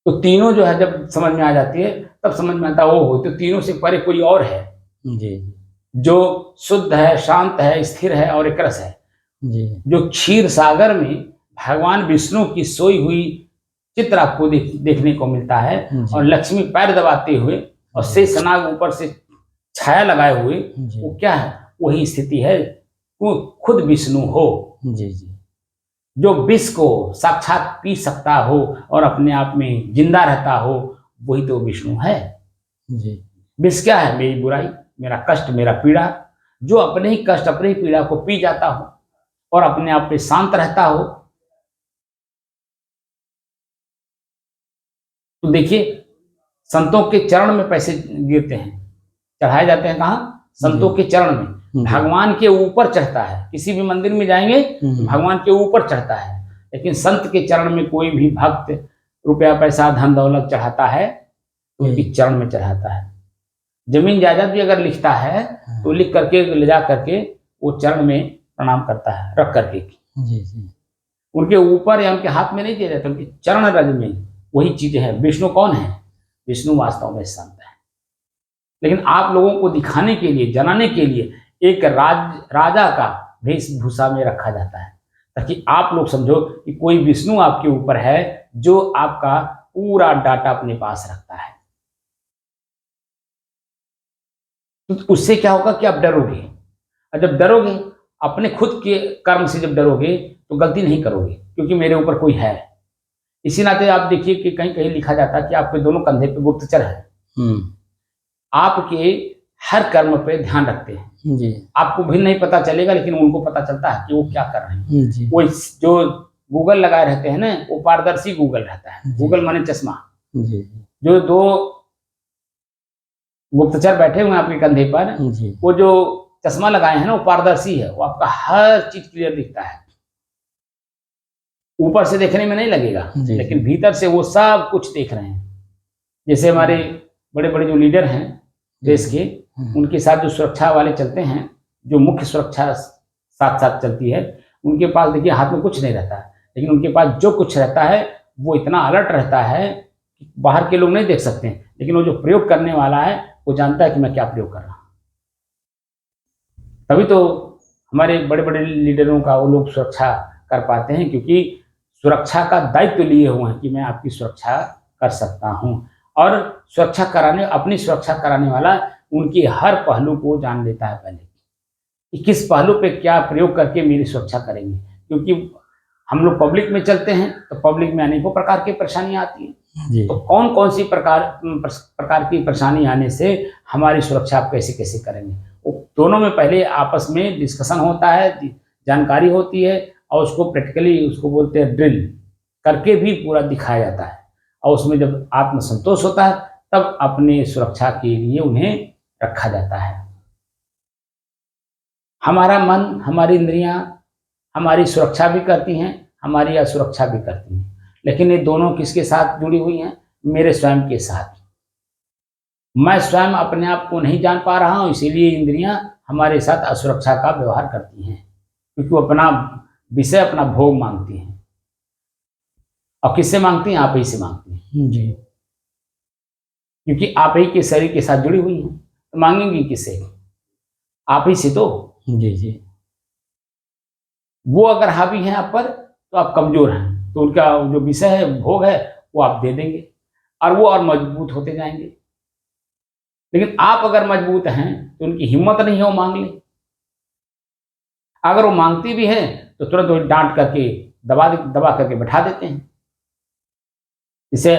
तो तीनों जो है जब समझ में आ जाती है तब समझ में आता है तो तीनों से परे कोई और है जी, जो शुद्ध है, शांत है, स्थिर है और एक रस है जी। जो क्षीर सागर में भगवान विष्णु की सोई हुई चित्र आपको देखने को मिलता है, और लक्ष्मी पैर दबाते हुए और शेषनाग ऊपर से छाया लगाए हुए, वो क्या है? वही स्थिति है, वो खुद विष्णु हो। जी जी। जो विष को साक्षात पी सकता हो और अपने आप में जिंदा रहता हो, वही तो विष्णु है। जी। विष क्या है? मेरी बुराई, मेरा कष्ट, मेरा पीड़ा। जो अपने ही कष्ट, अपनी पीड़ा को पी जाता हो और अपने आप पे शांत रहता हो, तो देखिए संतों के चरण में पैसे गिरते हैं, चढ़ाए जाते हैं। कहाँ? संतों के चरण में। भगवान के ऊपर चढ़ता है। किसी भी मंदिर में जाएंगे भगवान के ऊपर चढ़ता है, लेकिन संत के चरण में कोई भी भक्त रुपया, पैसा, धन दौलत चढ़ाता है तो उनके चरण में चढ़ाता है। जमीन जायदाद भी अगर लिखता है तो लिख करके ले जा करके वो चरण में प्रणाम करता है, रख करके। जी जी। उनके ऊपर या उनके हाथ में नहीं दिया जाता, उनके चरण रज में वही चीजें हैं। विष्णु कौन है? विष्णु वास्तव में संत है। लेकिन आप लोगों को दिखाने के लिए, जनाने के लिए एक राजा का वेशभूषा में रखा जाता है, ताकि आप लोग समझो कि कोई विष्णु आपके ऊपर है जो आपका पूरा डाटा अपने पास रखता है। तो उससे क्या होगा कि आप डरोगे, और जब डरोगे, अपने खुद के कर्म से जब डरोगे तो गलती नहीं करोगे, क्योंकि मेरे ऊपर कोई है। इसी नाते आप देखिए कि कहीं कहीं लिखा जाता है कि आपके दोनों कंधे पे गुप्तचर है। आपके हर कर्म पे ध्यान रखते हैं। जी। आपको भी नहीं पता चलेगा, लेकिन उनको पता चलता है कि वो क्या कर रहे हैं। जी। वो जो गूगल लगाए रहते हैं ना, वो पारदर्शी गूगल रहता है। गूगल माने चश्मा। जी। जो 2 गुप्तचर बैठे हुए हैं आपके कंधे पर, वो जो चश्मा लगाए हैं ना, वो पारदर्शी है, वो आपका हर चीज क्लियर दिखता है। ऊपर से देखने में नहीं लगेगा, लेकिन भीतर से वो सब कुछ देख रहे हैं। जैसे हमारे बड़े बड़े जो लीडर हैं देश के, उनके साथ जो सुरक्षा वाले चलते हैं, जो मुख्य सुरक्षा साथ साथ चलती है, उनके पास देखिए हाथ में कुछ नहीं रहता है, लेकिन उनके पास जो कुछ रहता है वो इतना अलर्ट रहता है कि बाहर के लोग नहीं देख सकते, लेकिन वो जो प्रयोग करने वाला है वो जानता है कि मैं क्या प्रयोग कर रहा हूँ। तभी तो हमारे बड़े बड़े लीडरों का वो लोग सुरक्षा कर पाते हैं, क्योंकि सुरक्षा का दायित्व लिए हुए हैं कि मैं आपकी सुरक्षा कर सकता हूं। और सुरक्षा कराने, अपनी सुरक्षा कराने वाला उनके हर पहलू को जान लेता है पहले कि किस पहलू पे क्या प्रयोग करके मेरी सुरक्षा करेंगे। क्योंकि हम लोग पब्लिक में चलते हैं तो पब्लिक में अनेकों प्रकार की परेशानियां आती हैं। तो कौन कौन सी प्रकार की परेशानी आने से हमारी सुरक्षा आप कैसे कैसे करेंगे, वो दोनों में पहले आपस में डिस्कशन होता है, जानकारी होती है, और उसको प्रैक्टिकली, उसको बोलते हैं ड्रिल करके भी पूरा दिखाया जाता है। और उसमें जब आत्मसंतोष होता है तब अपने सुरक्षा के लिए उन्हें रखा जाता है। हमारा मन, हमारी इंद्रियां हमारी सुरक्षा भी करती हैं, हमारी असुरक्षा भी करती हैं, लेकिन ये दोनों किसके साथ जुड़ी हुई हैं? मेरे स्वयं के साथ। मैं स्वयं अपने आप को नहीं जान पा रहा हूं, इसीलिए इंद्रियां हमारे साथ असुरक्षा का व्यवहार करती हैं, क्योंकि वो अपना विषय, अपना भोग मांगती हैं। और किससे मांगती हैं? आप ही से मांगती हैं, जी क्योंकि आप ही के शरीर के साथ जुड़ी हुई हैं, तो मांगेंगी किससे? आप ही से तो। जी जी वो अगर हावी हैं आप पर, तो आप कमजोर हैं, तो उनका जो विषय है, भोग है, वो आप दे देंगे और वो और मजबूत होते जाएंगे। लेकिन आप अगर मजबूत हैं तो उनकी हिम्मत नहीं है वो मांग ले। अगर वो मांगती भी हैं तो तुरंत वो डांट करके दबा दबा करके बैठा देते हैं। जैसे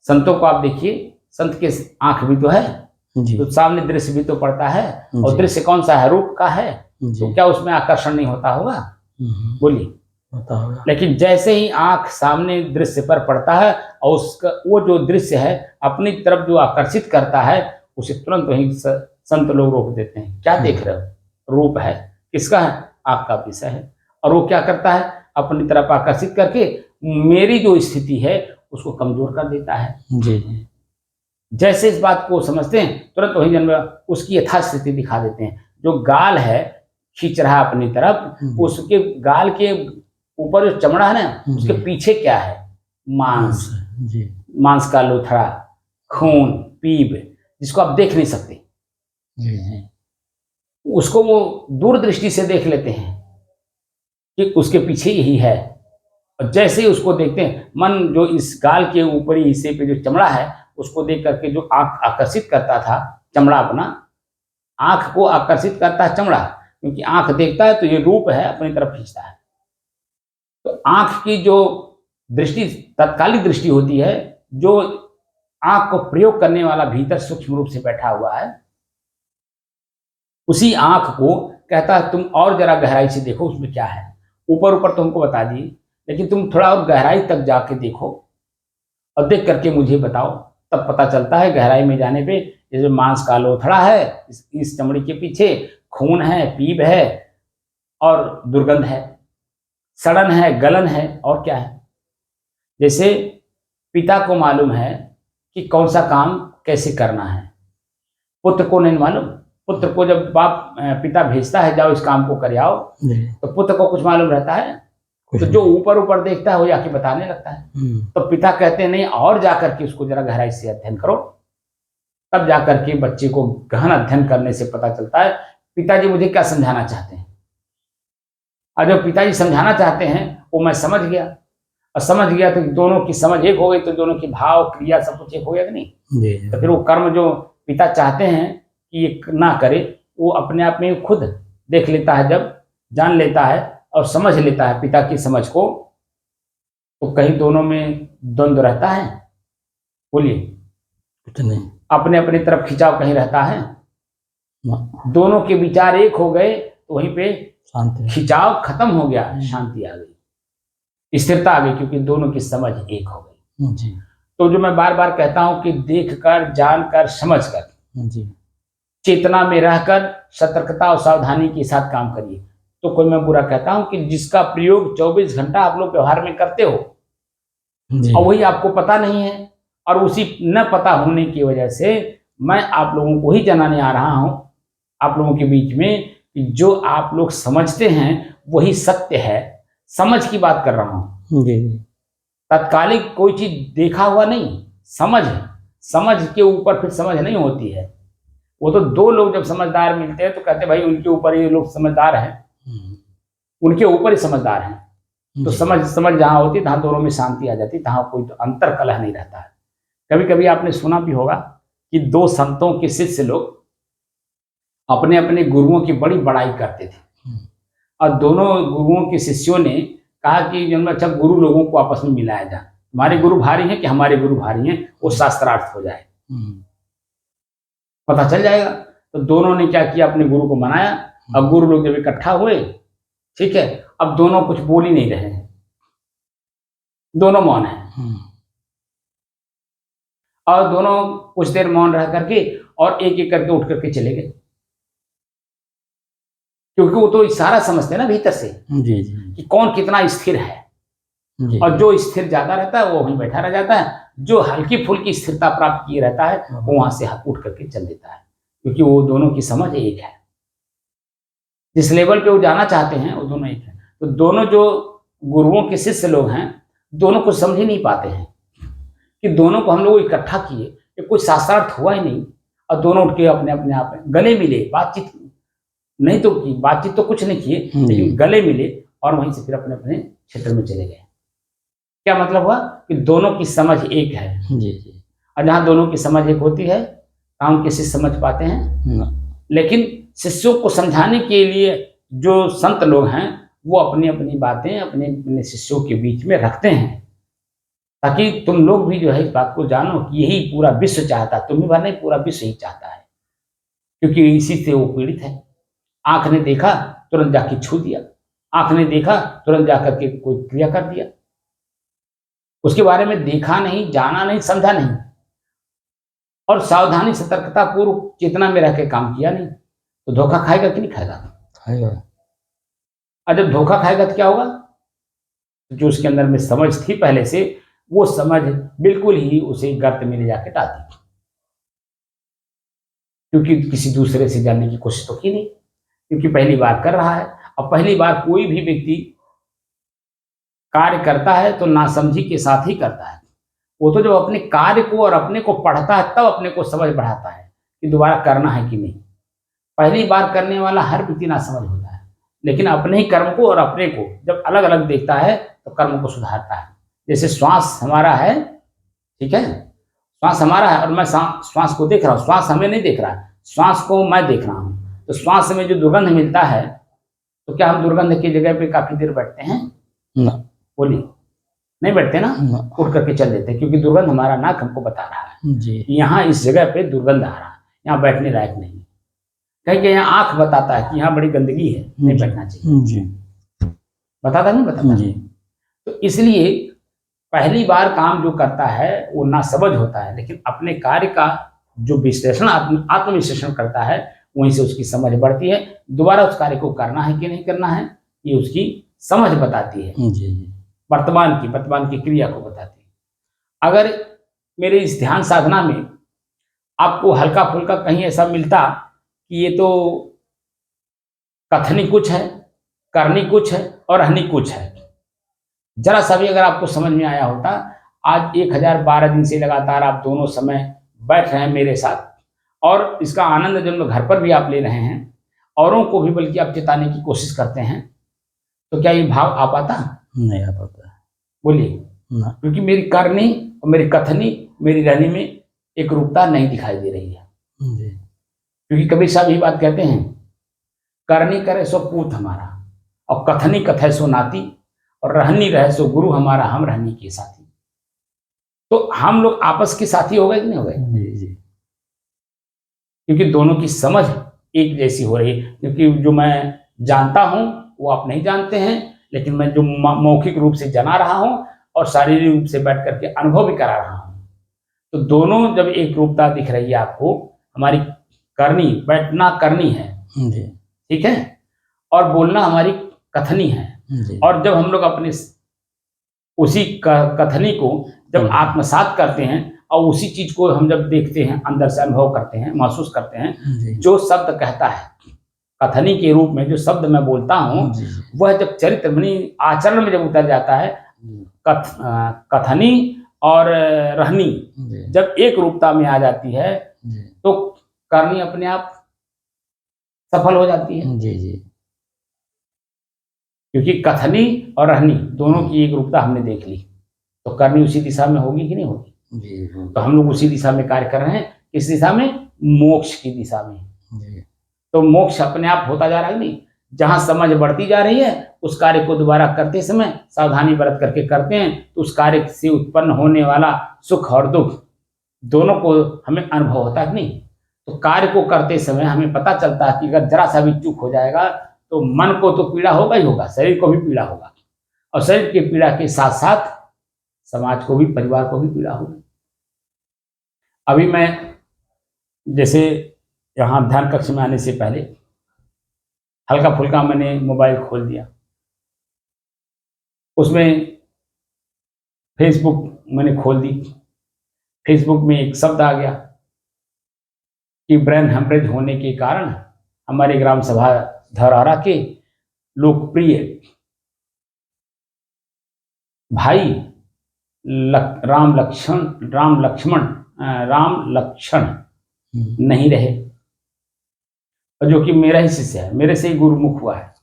संतों को आप देखिए, संत के आंख भी तो है, जी तो सामने दृश्य भी तो पड़ता है, और जी दृश्य कौन सा है? रूप का है। जी तो क्या उसमें आकर्षण नहीं होता होगा? बोलिए। होता होगा। लेकिन जैसे ही आंख सामने दृश्य पर पड़ता है और उसका वो जो दृश्य है अपनी तरफ जो आकर्षित करता है, उसे तुरंत वहीं संत लोग रोक देते हैं। क्या देख रहे हो? रूप है। किसका है? आंख का विषय है। और वो क्या करता है? अपनी तरफ आकर्षित करके मेरी जो स्थिति है उसको कमजोर कर देता है। जी जी जैसे इस बात को समझते हैं, तुरंत वही जन्म उसकी यथास्थिति दिखा देते हैं। जो गाल है खींच रहा है अपनी तरफ, उसके गाल के ऊपर जो चमड़ा है ना, उसके पीछे क्या है? मांस। जी मांस का लोथड़ा, खून, पीप, जिसको आप देख नहीं सकते, जी जी उसको वो दूरदृष्टि से देख लेते हैं कि उसके पीछे यही है। और जैसे ही उसको देखते हैं, मन जो इस गाल के ऊपरी हिस्से पे जो चमड़ा है उसको देख करके जो आंख आकर्षित करता था, चमड़ा अपना आंख को आकर्षित करता है चमड़ा, क्योंकि आंख देखता है तो ये रूप है अपनी तरफ खींचता है। तो आंख की जो दृष्टि तत्कालिक दृष्टि होती है, जो आंख को प्रयोग करने वाला भीतर सूक्ष्म रूप से बैठा हुआ है, उसी आंख को कहता है तुम और जरा गहराई से देखो उसमें क्या है। ऊपर ऊपर तुमको बता दी, लेकिन तुम थोड़ा और गहराई तक जाके देखो और देख करके मुझे बताओ। तब पता चलता है गहराई में जाने पे, जैसे मांस का लोथड़ा है, इस चमड़ी के पीछे खून है, पीप है और दुर्गंध है, सड़न है, गलन है, और क्या है? जैसे पिता को मालूम है कि कौन सा काम कैसे करना है, पुत्र को नहीं मालूम। पुत्र को जब पिता भेजता है जाओ इस काम को कर आओ, तो पुत्र को कुछ मालूम रहता है? तो जो ऊपर ऊपर देखता है वो जाके बताने लगता है। तो पिता कहते हैं नहीं, और जाकर के उसको जरा गहराई से अध्ययन करो। तब जाकर के बच्चे को गहन अध्ययन करने से पता चलता है पिताजी मुझे क्या समझाना चाहते हैं। और जो पिताजी समझाना चाहते हैं वो मैं समझ गया, और समझ गया तो दोनों की समझ एक हो गई, तो दोनों की भाव क्रिया सब कुछ एक हो गया कि नहीं? तो फिर वो कर्म जो पिता चाहते हैं कि ये ना करे, वो अपने आप में खुद देख लेता है, जब जान लेता है और समझ लेता है पिता की समझ को, तो कहीं दोनों में द्वंद्व रहता है? बोलिए। कुछ नहीं। अपने अपनी तरफ खिंचाव कहीं रहता है? दोनों के विचार एक हो गए तो वहीं पे शांति, खिंचाव खत्म हो गया, शांति आ गई, स्थिरता आ गई, क्योंकि दोनों की समझ एक हो गई। जी तो जो मैं बार बार कहता हूं कि देखकर, जानकर, समझकर, जी चेतना में रहकर सतर्कता और सावधानी के साथ काम करिए। तो कोई मैं बुरा कहता हूं कि जिसका प्रयोग 24 घंटा आप लोग व्यवहार में करते हो और वही आपको पता नहीं है, और उसी न पता होने की वजह से मैं आप लोगों को ही जनाने आ रहा हूं, आप लोगों के बीच में, कि जो आप लोग समझते हैं वही सत्य है। समझ की बात कर रहा हूं, जी तत्कालिक कोई चीज देखा हुआ नहीं, समझ है। समझ के ऊपर फिर समझ नहीं होती है। वो तो दो लोग जब समझदार मिलते हैं तो कहते भाई उनके ऊपर ये लोग समझदार हैं, उनके ऊपर ही समझदार हैं। तो समझ समझ जहां होती है तहां दोनों में शांति आ जाती है, तहां कोई तो अंतर कलह नहीं रहता है। कभी कभी आपने सुना भी होगा कि दो संतों के शिष्य लोग अपने अपने गुरुओं की बड़ी बड़ाई करते थे, और दोनों गुरुओं के शिष्यों ने कहा कि जन्म अच्छा गुरु लोगों को आपस में मिलाया जाए, हमारे गुरु भारी हैं कि हमारे गुरु भारी हैं, वो शास्त्रार्थ हो जाए, पता चल जाएगा। तो दोनों ने क्या किया, अपने गुरु को मनाया। अब गुरु लोग जब इकट्ठा हुए, ठीक है, अब दोनों कुछ बोल ही नहीं रहे हैं, दोनों मौन है, और दोनों कुछ देर मौन रह करके और एक एक करके उठ करके चले गए। क्योंकि वो तो इशारा समझते हैं ना भीतर से जी जी कि कौन कितना स्थिर है, जी। और जो स्थिर ज्यादा रहता है वो वहीं बैठा रह जाता है, जो हल्की फुल्की स्थिरता प्राप्त किए रहता है वो वहां से उठ करके चल देता है, क्योंकि वो दोनों की समझ एक है। जिस लेवल पे वो जाना चाहते हैं वो दोनों एक है। तो दोनों जो गुरुओं के शिष्य लोग हैं, दोनों को समझ ही नहीं पाते हैं कि दोनों को हम लोग इकट्ठा किए, ये कोई शास्त्रार्थ हुआ ही नहीं, और दोनों उठ के अपने अपने आप में गले मिले, बातचीत नहीं तो की, बातचीत तो कुछ नहीं किए, लेकिन गले मिले और वहीं से फिर अपने अपने क्षेत्र में चले गए। क्या मतलब हुआ कि दोनों की समझ एक है। जी जी। और जहाँ दोनों की समझ एक होती है काम के शिष्य समझ पाते हैं, लेकिन शिष्यों को समझाने के लिए जो संत लोग हैं वो अपनी अपनी बातें अपने अपने शिष्यों के बीच में रखते हैं, ताकि तुम लोग भी जो है इस बात को जानो कि यही पूरा विश्व चाहता है, तुम्हें नहीं पूरा विश्व ही चाहता है, क्योंकि इसी से वो पीड़ित है। आंख ने देखा तुरंत जाके छू दिया, आंख ने देखा तुरंत जाकर के कोई क्रिया कर दिया, उसके बारे में देखा नहीं, जाना नहीं, समझा नहीं, और सावधानी सतर्कता पूर्व चेतना में रह के काम किया नहीं, तो धोखा खाएगा कि नहीं खाएगा? खाएगा। और जब धोखा खाएगा तो क्या होगा? जो उसके अंदर में समझ थी पहले से, वो समझ बिल्कुल ही उसे गर्त में ले जाके डाल दी, क्योंकि किसी दूसरे से जानने की कोशिश तो की नहीं, क्योंकि पहली बार कर रहा है। और पहली बार कोई भी व्यक्ति कार्य करता है तो नासमझी के साथ ही करता है। वो तो जब अपने कार्य को और अपने को पढ़ता है तब अपने को समझ बढ़ाता है कि दोबारा करना है कि नहीं। पहली बार करने वाला हर व्यक्ति नासमझ होता है, लेकिन अपने ही कर्म को और अपने को जब अलग अलग देखता है तो कर्म को सुधारता है। जैसे श्वास हमारा है, ठीक है, श्वास हमारा है और मैं श्वास को देख रहा हूँ, श्वास हमें नहीं देख रहा है, श्वास को मैं देख रहा हूँ। तो श्वास में जो दुर्गंध मिलता है, तो क्या हम दुर्गंध की जगह पे काफी देर बैठते हैं? ना, बोलिए, नहीं बैठते ना, उठ करके चल देते हैं, क्योंकि दुर्गंध हमारा नाक हमको बता रहा है जी। यहाँ इस जगह पे दुर्गंध आ रहा है, यहाँ बैठने लायक नहीं। कहीं कि यहाँ आंख बताता है कि यहाँ बड़ी गंदगी है, नहीं बैठना चाहिए जी। बताता नहीं बताता जी। तो इसलिए पहली बार काम जो करता है वो ना समझ होता है, लेकिन अपने कार्य का जो विश्लेषण आत्मविश्लेषण करता है वहीं से उसकी समझ बढ़ती है। दोबारा उस कार्य को करना है कि नहीं करना है ये उसकी समझ बताती है, जी। वर्तमान की क्रिया को बताती है। अगर मेरे इस ध्यान साधना में आपको हल्का फुल्का कहीं ऐसा मिलता कि ये तो कथनी कुछ है, करनी कुछ है और रहनी कुछ है, जरा सा भी अगर आपको समझ में आया होता, आज 1012 दिन से लगातार आप दोनों समय बैठ रहे हैं मेरे साथ, और इसका आनंद जब घर पर भी आप ले रहे हैं, औरों को भी बल्कि आप चिताने की कोशिश करते हैं, तो क्या ये भाव आ पाता? नहीं आ पाता। बोलिए ना, क्योंकि मेरी करनी और मेरी कथनी, मेरी रहनी में एक रूपता नहीं दिखाई दे रही है। जी। क्योंकि कबीर साहब यही बात कहते हैं, करनी करे सो पूत हमारा, और कथनी कथे सो नाती, और रहनी रहे सो गुरु हमारा, हम रहनी के साथी। तो हम लोग आपस के साथी हो गए कि नहीं हो गए? जी जी। क्योंकि दोनों की समझ एक जैसी हो रही है, क्योंकि जो मैं जानता हूं वो आप नहीं जानते हैं, लेकिन मैं जो मौखिक रूप से जना रहा हूं और शारीरिक रूप से बैठ करके अनुभव भी करा रहा हूं, तो दोनों जब एक रूपता दिख रही है आपको, हमारी करनी बैठना करनी है, जी। ठीक है, और बोलना हमारी कथनी है। जी। और जब हम लोग अपने उसी कथनी को जब आत्मसात करते हैं और उसी चीज को हम जब देखते हैं, अंदर से अनुभव करते हैं, महसूस करते हैं, जी। जो शब्द कहता है कथनी के रूप में, जो शब्द मैं बोलता हूँ, वह जब चरित्र मनी आचरण में जब उतर जाता है, कथनी और रहनी जब एक रूपता में आ जाती है, तो करनी अपने आप सफल हो जाती है। जी जी। क्योंकि कथनी और रहनी दोनों की एक रूपता हमने देख ली, तो करनी उसी दिशा में होगी कि नहीं होगी? जी। तो हम लोग उसी दिशा में कार्य कर रहे हैं, किस दिशा में? मोक्ष की दिशा में। जी। तो मोक्ष अपने आप होता जा रहा है नहीं, जहां समझ बढ़ती जा रही है उस कार्य को दोबारा करते समय सावधानी बरत करके करते हैं, तो उस कार्य से उत्पन्न होने वाला सुख और दुख दोनों को हमें अनुभव होता है नहीं। तो कार्य को करते समय हमें पता चलता है कि अगर जरा सा भी चूक हो जाएगा तो मन को तो पीड़ा होगा ही होगा, शरीर को भी पीड़ा होगा, और शरीर की पीड़ा के साथ साथ समाज को भी, परिवार को भी पीड़ा होगी। अभी मैं जैसे यहाँ ध्यान कक्ष में आने से पहले हल्का फुल्का मैंने मोबाइल खोल दिया, उसमें फेसबुक मैंने खोल दी। फेसबुक में एक शब्द आ गया कि ब्रेन हेमरेज होने के कारण हमारे ग्राम सभा धरहरा के लोकप्रिय भाई राम लक्ष्मण नहीं रहे, और जो कि मेरा ही शिष्य है, मेरे से ही गुरुमुख हुआ है।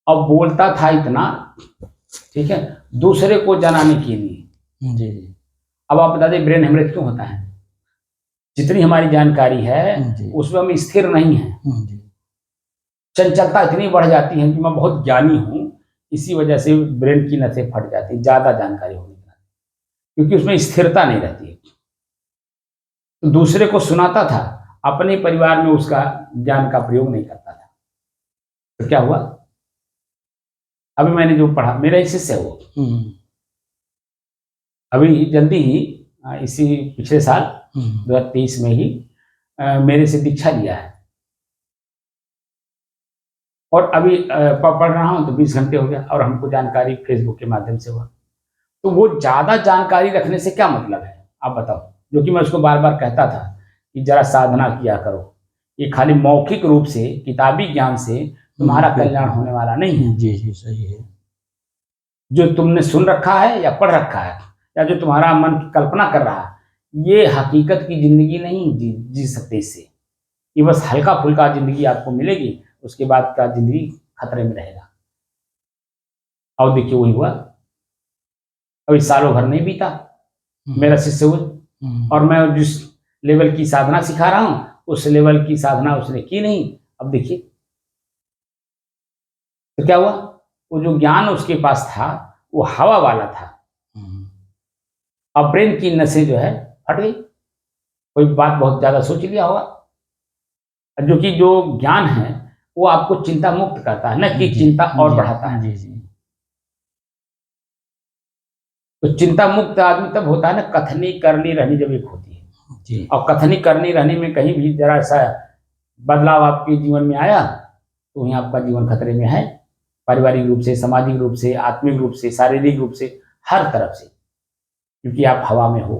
अब बोलता था इतना, ठीक है, दूसरे को जनाने के लिए। जी। अब आप बता दें ब्रेन हेमरेज क्यों होता है? जितनी हमारी जानकारी है उसमें हम स्थिर नहीं है, चंचलता इतनी बढ़ जाती है कि मैं बहुत ज्ञानी हूं, इसी वजह से ब्रेन की नसें फट जाती है ज्यादा जानकारी होने के कारण, क्योंकि उसमें स्थिरता नहीं रहती है। तो दूसरे को सुनाता था, अपने परिवार में उसका ज्ञान का प्रयोग नहीं करता था। तो क्या हुआ? अभी मैंने जो पढ़ा, मेरा ही शिष्य है वो, अभी जल्दी ही इसी पिछले साल 2023 में ही मेरे से दीक्षा लिया है, और अभी पढ़ रहा हूं तो 20 घंटे हो गया, और हमको जानकारी फेसबुक के माध्यम से हुआ। तो वो ज्यादा जानकारी रखने से क्या मतलब है आप बताओ? जो कि मैं उसको बार बार कहता था कि जरा साधना किया करो, ये खाली मौखिक रूप से किताबी ज्ञान से तुम्हारा कल्याण होने वाला नहीं है। जी जी सही है। जो तुमने सुन रखा है या पढ़ रखा है, या जो तुम्हारा मन की कल्पना कर रहा है, ये हकीकत की जिंदगी नहीं जी सकते इससे। ये बस हल्का फुल्का जिंदगी आपको मिलेगी, उसके बाद का जिंदगी खतरे में रहेगा। और देखिए वही हुआ, अभी सालों भर नहीं बीता, मेरा शिष्य हुआ, और मैं जिस लेवल की साधना सिखा रहा हूं उस लेवल की साधना उसने की नहीं। अब देखिए तो क्या हुआ, वो जो ज्ञान उसके पास था वो हवा वाला था। अब ब्रेन की नसें जो है फट गई, कोई बात बहुत ज्यादा सोच लिया होगा, जो कि जो ज्ञान है वो आपको चिंता मुक्त करता है, न कि चिंता और बढ़ाता है। जी जी। तो चिंता मुक्त आदमी तब होता है ना, कथनी करनी रहनी जब एक होती है जी। और कथनी करनी रहनी में कहीं भी जरा ऐसा बदलाव आपके जीवन में आया तो वहीं आपका जीवन खतरे में है, पारिवारिक रूप से, सामाजिक रूप से, आत्मिक रूप से, शारीरिक रूप से, हर तरफ से, क्योंकि आप हवा में हो।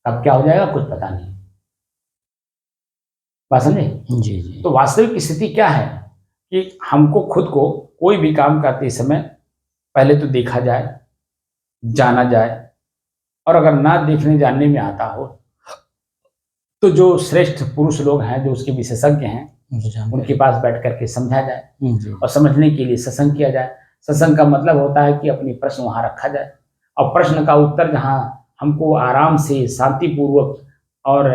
अब क्या हो जाएगा कुछ पता नहीं, बात समझे? जी जी। तो वास्तविक स्थिति क्या है कि हमको खुद को कोई भी काम करते समय पहले तो देखा जाए, जाना जाए, और अगर ना देखने जानने में आता हो तो जो श्रेष्ठ पुरुष लोग हैं, जो उसके विशेषज्ञ हैं, उनके पास बैठ करके समझा जाए, और समझने के लिए सत्संग किया जाए। सत्संग का मतलब होता है कि अपनी प्रश्न वहां रखा जाए, और प्रश्न का उत्तर जहां हमको आराम से, शांतिपूर्वक और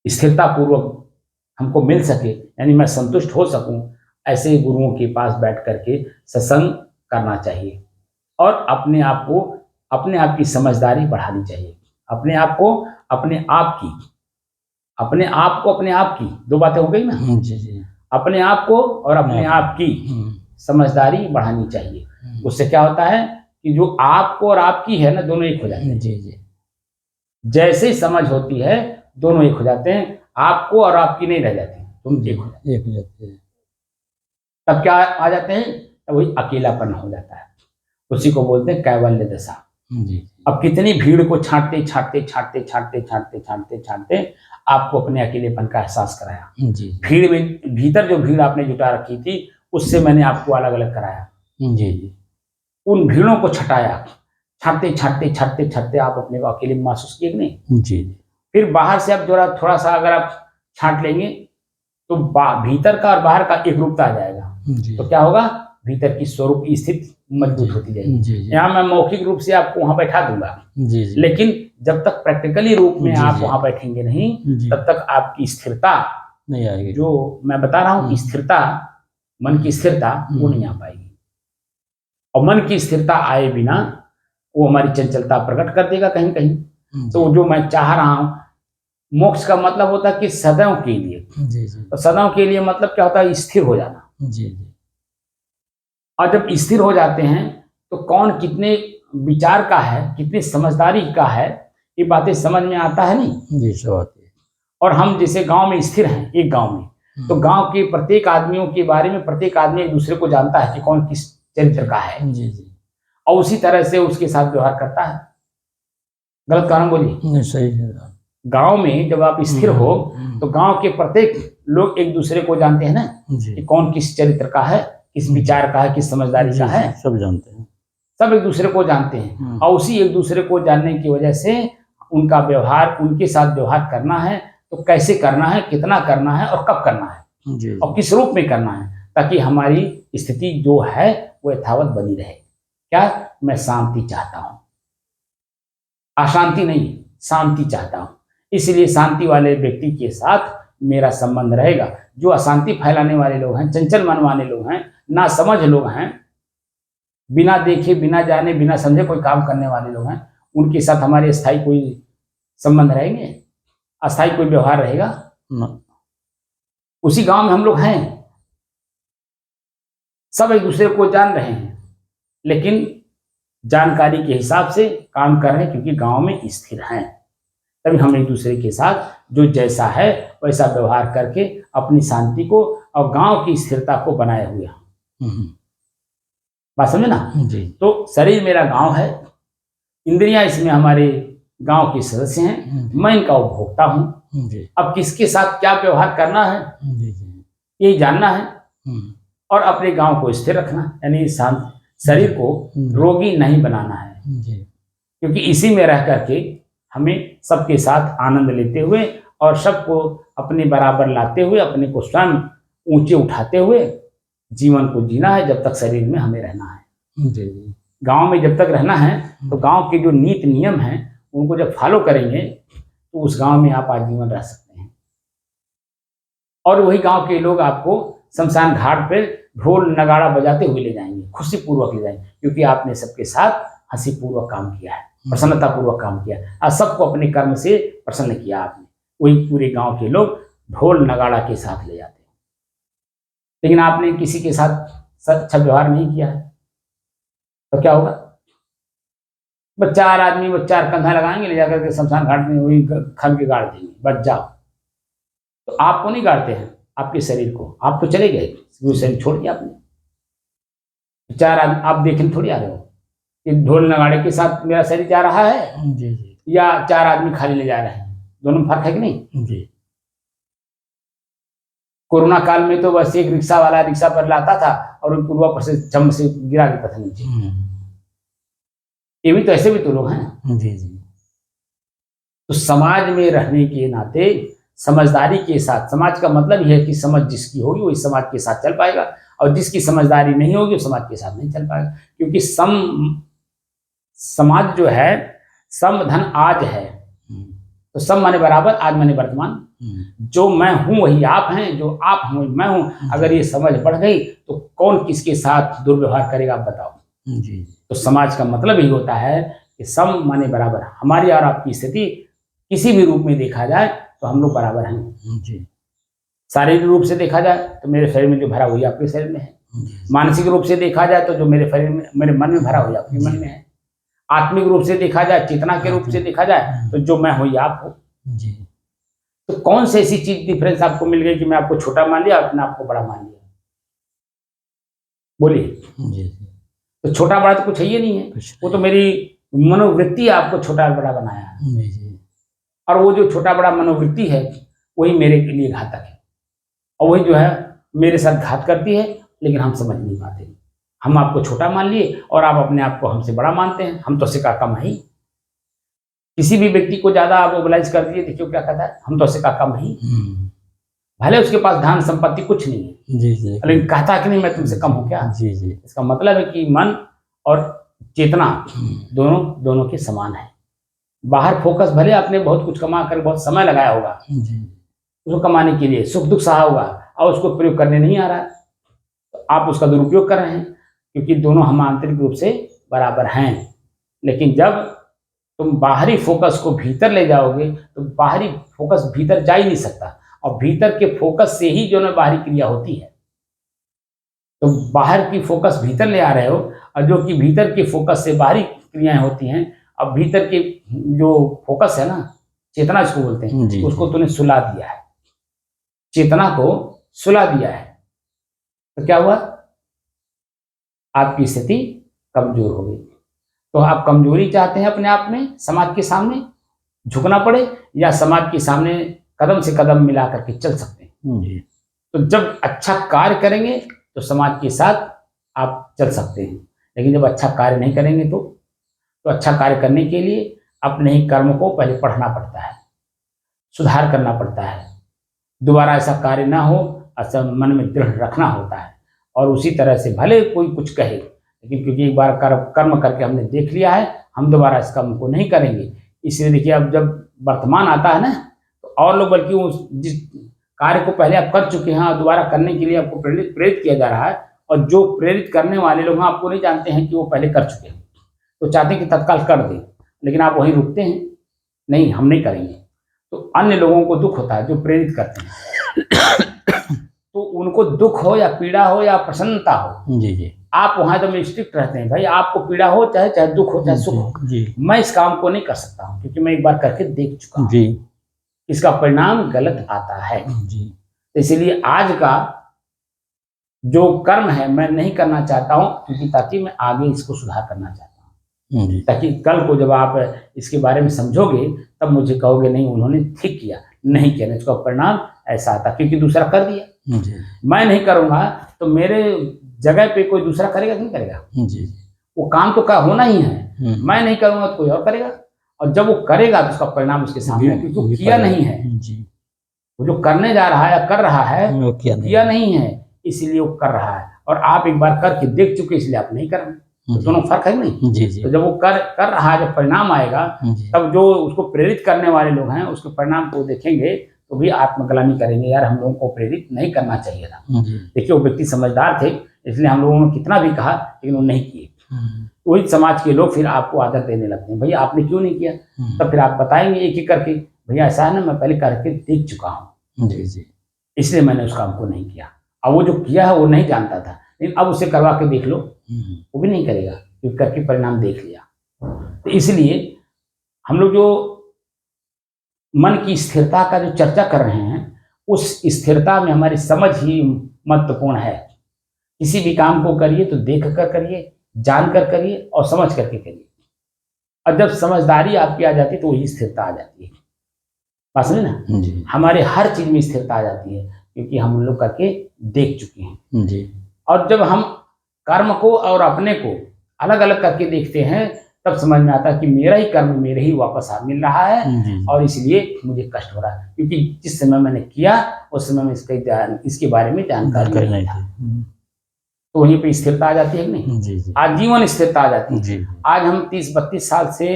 स्थिरता पूर्वक हमको मिल सके, यानी मैं संतुष्ट हो सकूं, ऐसे गुरुओं के पास बैठ करके सत्संग करना चाहिए। और अपने आप की समझदारी बढ़ानी चाहिए, अपने आप को अपने आप की दो बातें हो गई ना जी जी। अपने आप को और अपने आप की समझदारी बढ़ानी चाहिए। उससे क्या होता है कि जो आपको और आपकी है ना, दोनों एक हो जाते हैं। जी जी। जैसे ही समझ होती है दोनों एक हो जाते हैं, आपको और आपकी नहीं रह जाती, तुम एक हो जाते हैं। तब क्या आ जाते हैं? तब वही अकेलापन हो जाता है, उसी को बोलते हैं कैवल्य दशा। अब कितनी भीड़ को छांटते छांटते छांटते छांटते छांटते छांटते छांटते आपको अपने अकेलेपन का एहसास कराया। भीड़ में भीतर जो भीड़ आपने जुटा रखी थी उससे मैंने आपको अलग अलग कराया। जी। उन भीड़ों को छटाया, छांटते छांटते छांटते छांटते आप अपने को अकेले महसूस किए नहीं। जी। फिर बाहर से आप जरा थोड़ा सा अगर आप छांट लेंगे तो भीतर का और बाहर का एक रूपता आ जाएगा। तो क्या होगा, भीतर की स्वरूप की स्थिति मजबूत होती जाएगी। यहाँ मैं मौखिक रूप से आपको वहां बैठा दूंगा, लेकिन जब तक प्रैक्टिकली रूप में आप वहां बैठेंगे नहीं, तब तक आपकी स्थिरता नहीं आएगी। जो मैं बता रहा हूँ कि स्थिरता, मन की स्थिरता, वो नहीं आ पाएगी। और मन की स्थिरता आए बिना वो हमारी चंचलता प्रकट कर देगा कहीं कहीं। तो जो मैं चाह रहा हूं, मोक्ष का मतलब होता है कि सदैव के लिए। तो सदैव के लिए मतलब क्या होता है? स्थिर हो जाना। और जब स्थिर हो जाते हैं तो कौन कितने विचार का है, कितनी समझदारी का है, ये बातें समझ में आता है नहीं। और हम जैसे गांव में स्थिर हैं, एक गांव में, तो गांव के प्रत्येक आदमियों के बारे में प्रत्येक आदमी एक दूसरे को जानता है कि कौन किस चरित्र का है, जी जी। और उसी तरह से उसके साथ व्यवहार करता है। गलत कारण बोलिए? नहीं, सही है। गांव में जब आप स्थिर हो तो गांव के प्रत्येक लोग एक दूसरे को जानते हैं ना, जी कि कौन किस चरित्र का है, किस विचार का है, किस समझदारी का है, सब जानते हैं। सब एक दूसरे को जानते हैं। और उसी एक दूसरे को जानने की वजह से उनका व्यवहार, उनके साथ व्यवहार करना है तो कैसे करना है, कितना करना है और कब करना है जी और किस रूप में करना है, ताकि हमारी स्थिति जो है वो यथावत बनी रहे। क्या? मैं शांति चाहता हूं, अशांति नहीं, शांति चाहता हूं। इसलिए शांति वाले व्यक्ति के साथ मेरा संबंध रहेगा। जो अशांति फैलाने वाले लोग हैं, चंचल मन वाले लोग हैं, ना समझ लोग हैं, बिना देखे बिना जाने बिना समझे कोई काम करने वाले लोग हैं, उनके साथ हमारे अस्थायी कोई संबंध रहेंगे, अस्थायी कोई व्यवहार रहेगा? उसी गांव में हम लोग हैं, सब एक दूसरे को जान रहे हैं, लेकिन जानकारी के हिसाब से काम कर रहे हैं, क्योंकि गांव में स्थिर हैं। तभी हम एक दूसरे के साथ जो जैसा है वैसा व्यवहार करके अपनी शांति को और गांव की स्थिरता को बनाए हुए हैं। बात समझे ना? जी। तो शरीर मेरा गांव है, इंद्रियां इसमें हमारे गांव के सदस्य हैं, मैं इनका उपभोक्ता हूं। अब किसके साथ क्या व्यवहार करना है यही जानना है, और अपने गांव को स्थिर रखना, यानी शरीर को रोगी नहीं बनाना है, क्योंकि इसी में रह करके हमें सबके साथ आनंद लेते हुए और सबको अपने बराबर लाते हुए, अपने को स्वयं ऊंचे उठाते हुए जीवन को जीना है, जब तक शरीर में हमें रहना है। गांव में जब तक रहना है तो गांव के जो नीति नियम हैं उनको जब फॉलो करेंगे तो उस गांव में आप आजीवन रह सकते हैं। और वही गांव के लोग आपको शमशान घाट पे ढोल नगाड़ा बजाते हुए ले जाएंगे, खुशी पूर्वक ले जाएंगे, क्योंकि आपने सबके साथ हंसी पूर्वक काम किया है, प्रसन्नता पूर्वक काम किया, और सबको अपने कर्म से प्रसन्न किया आपने। वही पूरे गांव के लोग ढोल नगाड़ा के साथ ले जाते हैं। लेकिन आपने किसी के साथ अच्छा व्यवहार नहीं किया है तो क्या होगा? बस चार आदमी, बस चार कंधा लगाएंगे, ले जाकर के शमशान घाट में वही खन के गाड़ देंगे, बच जाओ। तो आपको नहीं गाड़ते हैं, आपके शरीर को, आप तो चले गए, वो शरीर छोड़ दिया आपने। चार आदमी आप देखने थोड़ी आ रहे हो कि ढोल नगाड़े के साथ मेरा शरीर जा रहा है जी। या चार आदमी खाली ले जा रहे हैं, दोनों में फर्क है कि नहीं? जी। कोरोना काल में तो बस एक रिक्शा वाला रिक्शा पर लाता था और पूर्वा पर से चम से गिरा देता था नीचे। ये भी तो ऐसे भी तो लोग हैं। जी। तो समाज में रहने के नाते समझदारी के साथ, समाज का मतलब यह है कि समझ जिसकी होगी वही समाज के साथ चल पाएगा, और जिसकी समझदारी नहीं होगी वो समाज के साथ नहीं चल पाएगा। क्योंकि समाज जो है, सम धन आज है, तो सम माने बराबर, आज माने वर्तमान। जो मैं हूं वही आप हैं, जो आप हैं वही मैं हूं। अगर ये समझ बढ़ गई तो कौन किसके साथ दुर्व्यवहार करेगा, आप बताओ। जी। तो समाज का मतलब यही होता है कि सम माने बराबर। हमारी और आपकी स्थिति किसी भी रूप में देखा जाए तो हम लोग बराबर हैं। जी। शारीरिक रूप से देखा जाए तो मेरे शरीर में जो भरा वही आपके शरीर में है। मानसिक रूप से देखा जाए तो जो मेरे शरीर में, मेरे मन में भरा वही आपके मन में है। आत्मिक रूप से देखा जाए, चेतना के रूप से देखा जाए तो जो मैं हूँ ये आप हो। जी। तो कौन सी ऐसी चीज डिफरेंस आपको मिल गई कि मैं आपको छोटा मान लिया, अपने आपको बड़ा मान लिया? बोलिए। जी। तो छोटा बड़ा तो कुछ है ही नहीं है, वो तो मेरी मनोवृत्ति आपको छोटा बड़ा बनाया है। जी। और वो जो छोटा बड़ा मनोवृत्ति है वही मेरे के लिए घातक है, और वही जो है मेरे साथ घात करती है, लेकिन हम समझ नहीं पाते। हम आपको छोटा मान लिए और आप अपने आप को हमसे बड़ा मानते हैं। हम तो उससे का कम है ही। किसी भी व्यक्ति को ज्यादा आप मोबिलाइज कर दिए, देखियो क्या कहता है, हम तो उससे का कम है ही। भले उसके पास धन संपत्ति कुछ नहीं है, जी जी, लेकिन कहता कि नहीं मैं तुमसे कम हूं क्या? जी जी। इसका मतलब है कि मन और चेतना दोनों के समान है। बाहर फोकस, भले आपने बहुत कुछ कमा कर बहुत समय लगाया होगा उसको कमाने के लिए, सुख दुख सहा होगा, और उसको प्रयोग करने नहीं आ रहा है, तो आप उसका दुरुपयोग कर रहे हैं, क्योंकि दोनों हम आंतरिक रूप से बराबर हैं। लेकिन जब तुम बाहरी फोकस को भीतर ले जाओगे तो बाहरी फोकस भीतर जा ही नहीं सकता, और भीतर के फोकस से ही जो ना बाहरी क्रिया होती है। तो बाहर की फोकस भीतर ले आ रहे हो, और जो कि भीतर के फोकस से बाहरी क्रियाएं होती हैं। अब भीतर के जो फोकस है ना, चेतना इसको बोलते हैं, उसको तूने सुला दिया है। चेतना को सुला दिया है, तो क्या हुआ, आपकी स्थिति कमजोर हो गई। तो आप कमजोरी चाहते हैं अपने आप में, समाज के सामने झुकना पड़े, या समाज के सामने कदम से कदम मिला करके चल सकते हैं जी। तो जब अच्छा कार्य करेंगे तो समाज के साथ आप चल सकते हैं, लेकिन जब अच्छा कार्य नहीं करेंगे तो अच्छा कार्य करने के लिए अपने ही कर्म को पहले पढ़ना पड़ता है, सुधार करना पड़ता है, दोबारा ऐसा कार्य ना हो ऐसा मन में दृढ़ रखना होता है। और उसी तरह से भले कोई कुछ कहे, लेकिन क्योंकि एक बार कर्म करके हमने देख लिया है, हम दोबारा इस कर्म को नहीं करेंगे। इसलिए देखिए, अब जब वर्तमान आता है ना, तो और लोग बल्कि उस जिस कार्य को पहले आप कर चुके हैं दोबारा करने के लिए आपको प्रेरित किया जा रहा है, और जो प्रेरित करने वाले लोग हैं आपको नहीं जानते हैं कि वो पहले कर चुके हैं, तो चाहते हैं कि तत्काल कर दें, लेकिन आप वहीं रुकते हैं, नहीं हम नहीं करेंगे। तो अन्य लोगों को दुख होता है जो प्रेरित करते हैं तो उनको दुख हो या पीड़ा हो या प्रसन्नता हो, जी जी, आप वहां एकदम स्ट्रिक्ट रहते हैं, भाई आपको पीड़ा हो चाहे दुख हो चाहे सुख हो, जी मैं इस काम को नहीं कर सकता हूँ क्योंकि मैं एक बार करके देख चुका हूँ, जी इसका परिणाम गलत आता है। जी, इसलिए आज का जो कर्म है मैं नहीं करना चाहता हूँ, क्योंकि ताकि मैं आगे इसको सुधार करना चाहता हूँ, जी ताकि कल को जब आप इसके बारे में समझोगे तब मुझे कहोगे नहीं उन्होंने ठीक किया, नहीं किया, इसका परिणाम ऐसा आता, क्योंकि दूसरा कर दिया। जी मैं नहीं करूंगा तो मेरे जगह पे कोई दूसरा करेगा कि नहीं करेगा, जी, वो काम तो का होना ही है, मैं नहीं करूंगा तो कोई और करेगा, और जब वो करेगा तो उसका परिणाम उसके सामने है, क्योंकि वो किया नहीं है। जी, वो जो करने जा रहा है या कर रहा है वो किया नहीं है, इसीलिए वो कर रहा है, और आप एक बार करके देख चुके इसलिए आप नहीं कर रहे, तो दोनों फर्क है नहीं। जी जी, तो जब वो कर रहा है, जब परिणाम आएगा जी तब जो उसको प्रेरित करने वाले लोग हैं उसके परिणाम को देखेंगे तो भी आत्मग्लानि करेंगे, यार हम लोगों को प्रेरित नहीं करना चाहिए था। जी, देखिए वो व्यक्ति समझदार थे, इसलिए हम लोगों ने कितना भी कहा लेकिन वो नहीं किए। वही समाज के लोग फिर आपको आदर देने लगते हैं, भैया आपने क्यों नहीं किया, तब फिर आप बताएंगे एक एक करके, भैया ऐसा है ना मैं पहले करके देख चुका हूँ, जी जी, इसलिए मैंने उस काम को नहीं किया। अब वो जो किया है वो नहीं जानता था, लेकिन अब उसे करवा के देख लो, वो भी नहीं करेगा क्योंकि करके परिणाम देख लिया। तो इसलिए हम लोग जो मन की स्थिरता का जो चर्चा कर रहे हैं, उस स्थिरता में हमारी समझ ही महत्वपूर्ण है। किसी भी काम को करिए तो देख कर करिए, जान कर करिए और समझ करके करिए, और जब समझदारी आपकी आ जाती है तो वही स्थिरता आ जाती है। बात समझे ना, जी हमारे हर चीज में स्थिरता आ जाती है क्योंकि हम लोग करके देख चुके हैं। जी, और जब हम कर्म को और अपने को अलग अलग करके देखते हैं तब समझ में आता है कि मेरा ही कर्म मेरे ही वापस मिल रहा है, और इसलिए मुझे कष्ट हो रहा है, क्योंकि जिस समय मैंने किया उस समय में इसके बारे में जानकारी नहीं था। तो वहीं पे स्थिरता आ जाती है कि नहीं, जी जी, आजीवन स्थिरता आ जाती है। जी आज हम 30-32 साल से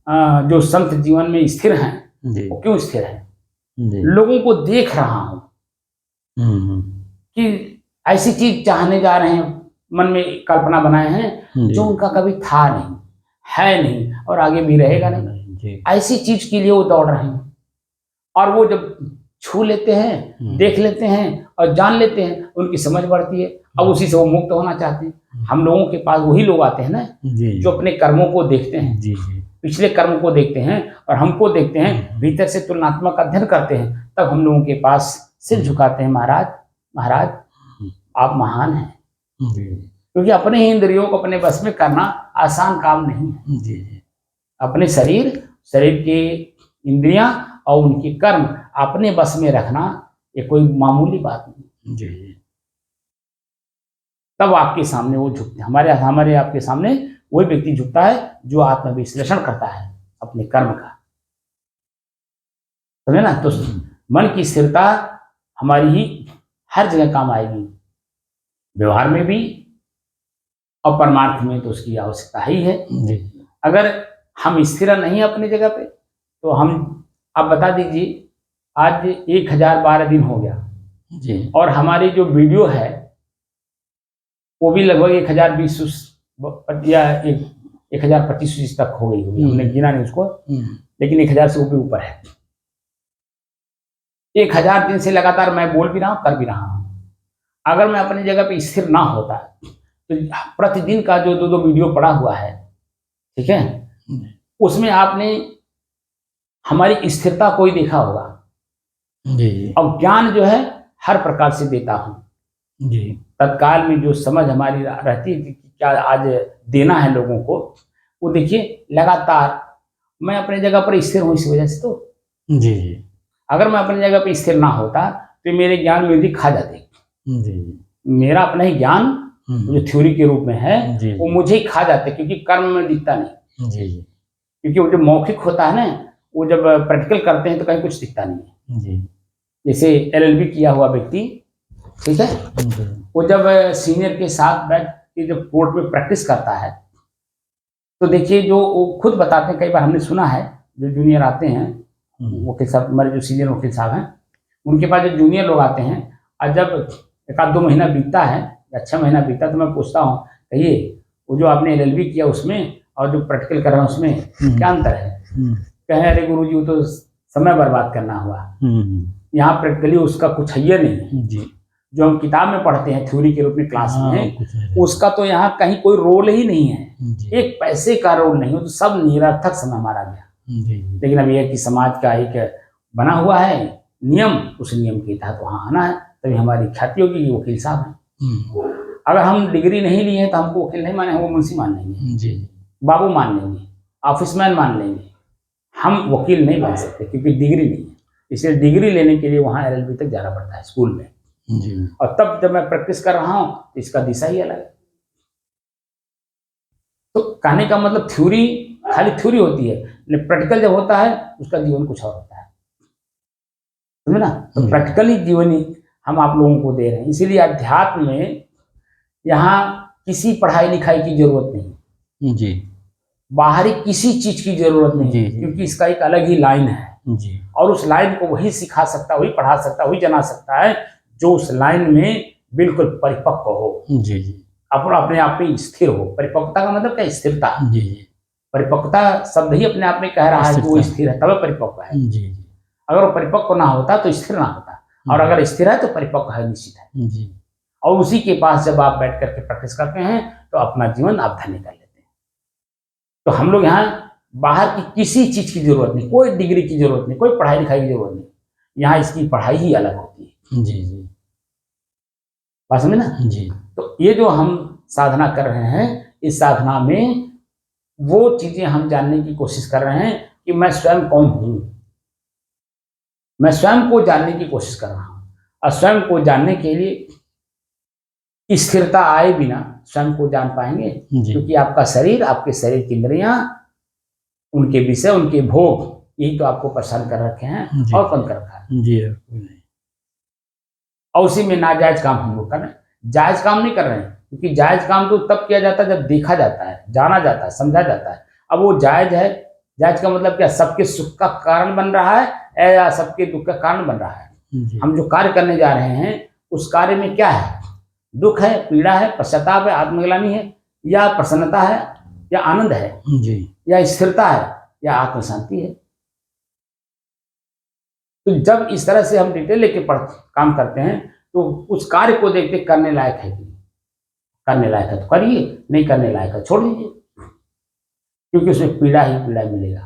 जो संत जीवन में स्थिर हैं, जी, वो क्यों स्थिर हैं, जी, लोगों को देख रहा हूं कि ऐसी चीज चाहने जा रहे हैं, मन में कल्पना बनाए हैं जो उनका कभी था नहीं, है नहीं और आगे भी रहेगा नहीं, ऐसी चीज के लिए वो दौड़ रहे हैं। और वो जब छू लेते हैं, देख लेते हैं और जान लेते हैं, उनकी समझ बढ़ती है, अब उसी से वो मुक्त होना चाहते हैं। हम लोगों के पास वही लोग आते हैं ना जो अपने कर्मों को देखते हैं, पिछले कर्म को देखते हैं और हमको देखते हैं, भीतर से तुलनात्मक अध्ययन करते हैं, तब हम लोगों के पास सिर झुकाते हैं, महाराज आप महान हैं। क्योंकि अपने ही इंद्रियों को अपने बस में करना आसान काम नहीं है। अपने शरीर के इंद्रियां और उनके कर्म अपने बस में रखना ये कोई मामूली बात नहीं। तब आपके सामने वो झुकते हैं, हमारे आपके सामने वही व्यक्ति झुकता है जो आत्मविश्लेषण करता है अपने कर्म का, समझे ना। तो मन की स्थिरता हमारी ही हर जगह काम आएगी, व्यवहार में भी और परमार्थ में तो उसकी आवश्यकता ही है। अगर हम स्थिर नहीं अपनी जगह पे तो हम, आप बता दीजिए आज 1012 दिन हो गया जी, और हमारी जो वीडियो है वो भी लगभग 1020 या 1025 तक हो गई होगी, हमने गिना नहीं उसको, लेकिन 1000 से ऊपर है। 1000 दिन से लगातार मैं बोल भी रहा हूँ, कर भी रहा हूँ। अगर मैं अपनी जगह पे स्थिर ना होता तो प्रतिदिन का जो 2-2 वीडियो पड़ा हुआ है, ठीक है, उसमें आपने हमारी स्थिरता कोई देखा होगा। और ज्ञान जो है हर प्रकार से देता हूँ। जी तत्काल में जो समझ हमारी रहती है कि क्या आज देना है लोगों को, वो देखिए लगातार मैं अपनी जगह पर स्थिर हूँ इस वजह से। तो जी जी अगर मैं अपनी जगह पर स्थिर ना होता तो मेरे ज्ञान में भी खा जाते। जी मेरा अपना ही ज्ञान जो थ्योरी के रूप में है जी वो मुझे ही खा जाते, क्योंकि कर्म में दिखता नहीं। जी जी क्योंकि वो जो मौखिक होता है ना, वो जब प्रैक्टिकल करते हैं तो कहीं कुछ दिखता नहीं है। जी जैसे एलएलबी किया हुआ व्यक्ति, ठीक है, वो जब सीनियर के साथ बैठ के जब कोर्ट में प्रैक्टिस करता है तो देखिए जो वो खुद बताते हैं, कई बार हमने सुना है, जो जूनियर आते हैं वकील साहब, हमारे जो सीनियर वकील साहब हैं, उनके पास जो जूनियर लोग आते हैं, और जब एक आध 2 महीना बीतता है या 6 महीना बीतता है तो मैं पूछता हूँ, कहिए वो जो आपने एलएलबी किया उसमें और जो प्रैक्टिकल कर रहे हैं उसमें क्या अंतर है? कहें अरे गुरुजी वो तो समय बर्बाद करना हुआ, यहाँ प्रैक्टिकली उसका कुछ है नहीं है। जी जो हम किताब में पढ़ते हैं थ्योरी के रूप में क्लास में, कुछ नहीं उसका तो यहाँ कहीं कोई रोल ही नहीं है, जी एक पैसे का रोल नहीं हो, तो सब निरर्थक समय हमारा गया। जी लेकिन अब यह कि समाज का एक बना हुआ है नियम, उस नियम के तहत वहाँ आना है, तभी हमारी ख्याति होगी कि वकील साहब हैं। अगर हम डिग्री नहीं लिए हैं तो हमको वकील नहीं माने, वो मुंशी मान लेंगे, जी बाबू मान लेंगे, ऑफिसमैन मान लेंगे, हम वकील नहीं बन सकते क्योंकि डिग्री नहीं है। इसलिए डिग्री लेने के लिए वहाँ एलएलबी तक जाना पड़ता है स्कूल में, जी और तब जब मैं प्रैक्टिस कर रहा हूँ तो इसका दिशा ही अलग है। तो कहने का मतलब थ्योरी खाली थ्योरी होती है, लेकिन प्रैक्टिकल जब होता है उसका जीवन कुछ और होता है, समझे ना? तो प्रैक्टिकली जीवन ही हम आप लोगों को दे रहे हैं। इसीलिए अध्यात्म में यहाँ किसी पढ़ाई लिखाई की जरूरत नहीं, जी बाहरी किसी चीज की जरूरत नहीं, जी, जी। क्योंकि इसका एक अलग ही लाइन है, जी और उस लाइन को वही सिखा सकता, वही पढ़ा सकता, वही जना सकता है जो उस लाइन में बिल्कुल परिपक्व हो, जी जी अपने आप में स्थिर हो। परिपक्वता का मतलब क्या? स्थिरता। जी जी परिपक्वता शब्द ही अपने आप में कह रहा है कि वो स्थिर है, तब परिपक्व है। जी जी अगर वो परिपक्व ना होता तो स्थिर ना होता, और अगर स्थिर है तो परिपक्व है, निश्चित है। जी और उसी के पास जब आप बैठ करके प्रैक्टिस करते हैं तो अपना जीवन आप धन्य कर लेते हैं। तो हम लोग यहाँ बाहर की किसी चीज की जरूरत नहीं, कोई डिग्री की जरूरत नहीं, कोई पढ़ाई लिखाई की जरूरत नहीं, यहाँ इसकी पढ़ाई ही अलग होती है। जी जी बात समझे ना? जी तो ये जो हम साधना कर रहे हैं, इस साधना में वो चीजें हम जानने की कोशिश कर रहे हैं कि मैं स्वयं कौन हूं, मैं स्वयं को जानने की कोशिश कर रहा हूं। और स्वयं को जानने के लिए स्थिरता आए बिना स्वयं को जान पाएंगे, क्योंकि आपका शरीर, आपके शरीर की इंद्रियां, उनके विषय, उनके भोग, यही तो आपको परेशान कर रखे हैं, और कौन कर रखा है? जी और उसी में नाजायज काम हम लोग कर रहे हैं, जायज काम नहीं कर रहे हैं, क्योंकि जायज काम तो तब किया जाता है जब देखा जाता है, जाना जाता है, समझा जाता है। अब वो जायज है, जायज का मतलब क्या? सबके सुख का कारण बन रहा है या सबके दुख का कारण बन रहा है? हम जो कार्य करने जा रहे हैं उस कार्य में क्या है? दुख है, पीड़ा है, पश्चाताप है, आत्मग्लानि है, या प्रसन्नता है, या आनंद है, जी या स्थिरता है, या आत्म शांति है? तो जब इस तरह से हम डिटेल लेके काम करते हैं तो उस कार्य को देखते करने लायक है कि करने लायक है तो करिए, नहीं करने लायक है छोड़ दीजिए, क्योंकि उसमें पीड़ा ही पीड़ा मिलेगा।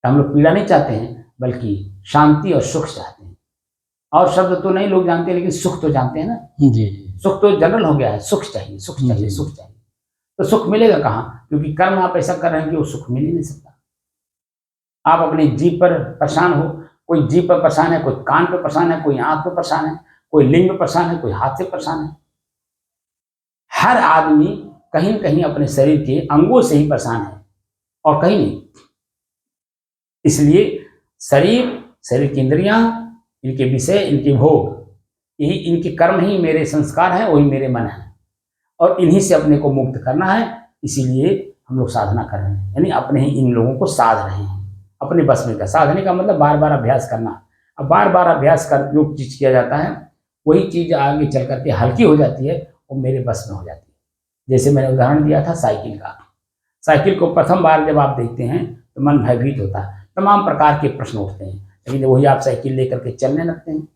हम लोग पीड़ा नहीं चाहते हैं, बल्कि शांति और सुख चाहते हैं। और शब्द तो नहीं लोग जानते, लेकिन सुख तो जानते हैं ना। जी सुख तो जनरल हो गया है, सुख चाहिए, सुख चाहिए, सुख चाहिए। तो सुख मिलेगा कहाँ? क्योंकि कर्म आप ऐसा कर रहे हैं कि वो सुख मिल ही नहीं सकता। आप अपनी जीभ पर परेशान हो, कोई जीभ पर परेशान है, कोई कान पर परेशान है, कोई आंख पर परेशान है, कोई लिंग पर परेशान है, कोई हाथ से परेशान है। हर आदमी कहीं न कहीं अपने शरीर के अंगों से ही परेशान है, और कहीं नहीं। इसलिए शरीर की इंद्रियां, इनके विषय, इनके भोग, यही इनके कर्म ही मेरे संस्कार हैं, वही मेरे मन है, और इन्हीं से अपने को मुक्त करना है। इसीलिए हम लोग साधना कर रहे हैं, यानी अपने ही इन लोगों को साध रहे हैं, अपने बस में। का साधने का मतलब बार बार अभ्यास करना। अब बार बार अभ्यास कर जो चीज किया जाता है वही चीज आगे चल करके हल्की हो जाती है, वो मेरे बस में हो जाती है। जैसे मैंने उदाहरण दिया था साइकिल का। साइकिल को प्रथम बार जब आप देखते हैं तो मन भयभीत होता है, तमाम प्रकार के प्रश्न उठते हैं, लेकिन वही आप साइकिल लेकर के चलने लगते हैं,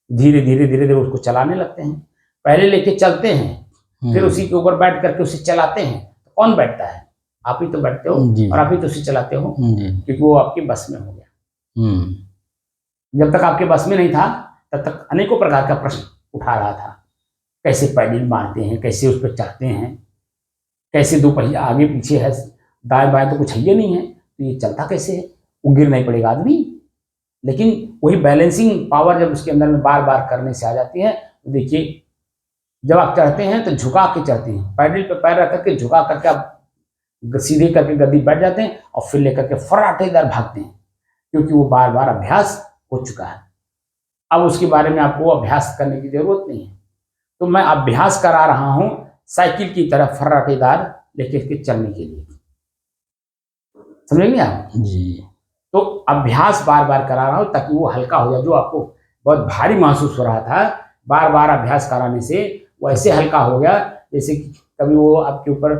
धीरे धीरे धीरे धीरे उसको चलाने लगते हैं। पहले लेके चलते हैं, फिर उसी के ऊपर बैठ करके उसे चलाते हैं। तो कौन बैठता है? आप ही तो बैठते हो, और आप ही तो उसे चलाते हो, क्योंकि वो आपके बस में हो गया। जब तक आपके बस में नहीं था तब तक अनेकों प्रकार का प्रश्न उठा रहा था। कैसे पैडल मारते हैं, कैसे उस पर चढ़ते हैं, कैसे दो पहिया आगे पीछे है, दाएं बाएं तो कुछ है नहीं है, तो ये चलता कैसे है, वो गिर नहीं पड़ेगा आदमी। लेकिन वही बैलेंसिंग पावर जब उसके अंदर में बार बार करने से आ जाती है, तो देखिए जब आप चढ़ते हैं तो झुका के चढ़ते हैं, पैडल पे पैर रख करके झुका करके आप सीधे करके गद्दी बैठ जाते हैं और फिर लेकर के फर्राटेदार भागते हैं, क्योंकि वो बार बार अभ्यास हो चुका है। अब उसके बारे में आपको अभ्यास करने की जरूरत नहीं है। तो मैं अभ्यास करा रहा हूं साइकिल की तरह फर्राटेदार लेकर के चलने के लिए, समझेंगे आप जी। तो अभ्यास बार बार करा रहा हूं ताकि वो हल्का हो जाए। जो आपको बहुत भारी महसूस हो रहा था, बार बार अभ्यास कराने से वो ऐसे हल्का हो गया जैसे कि कभी वो आपके ऊपर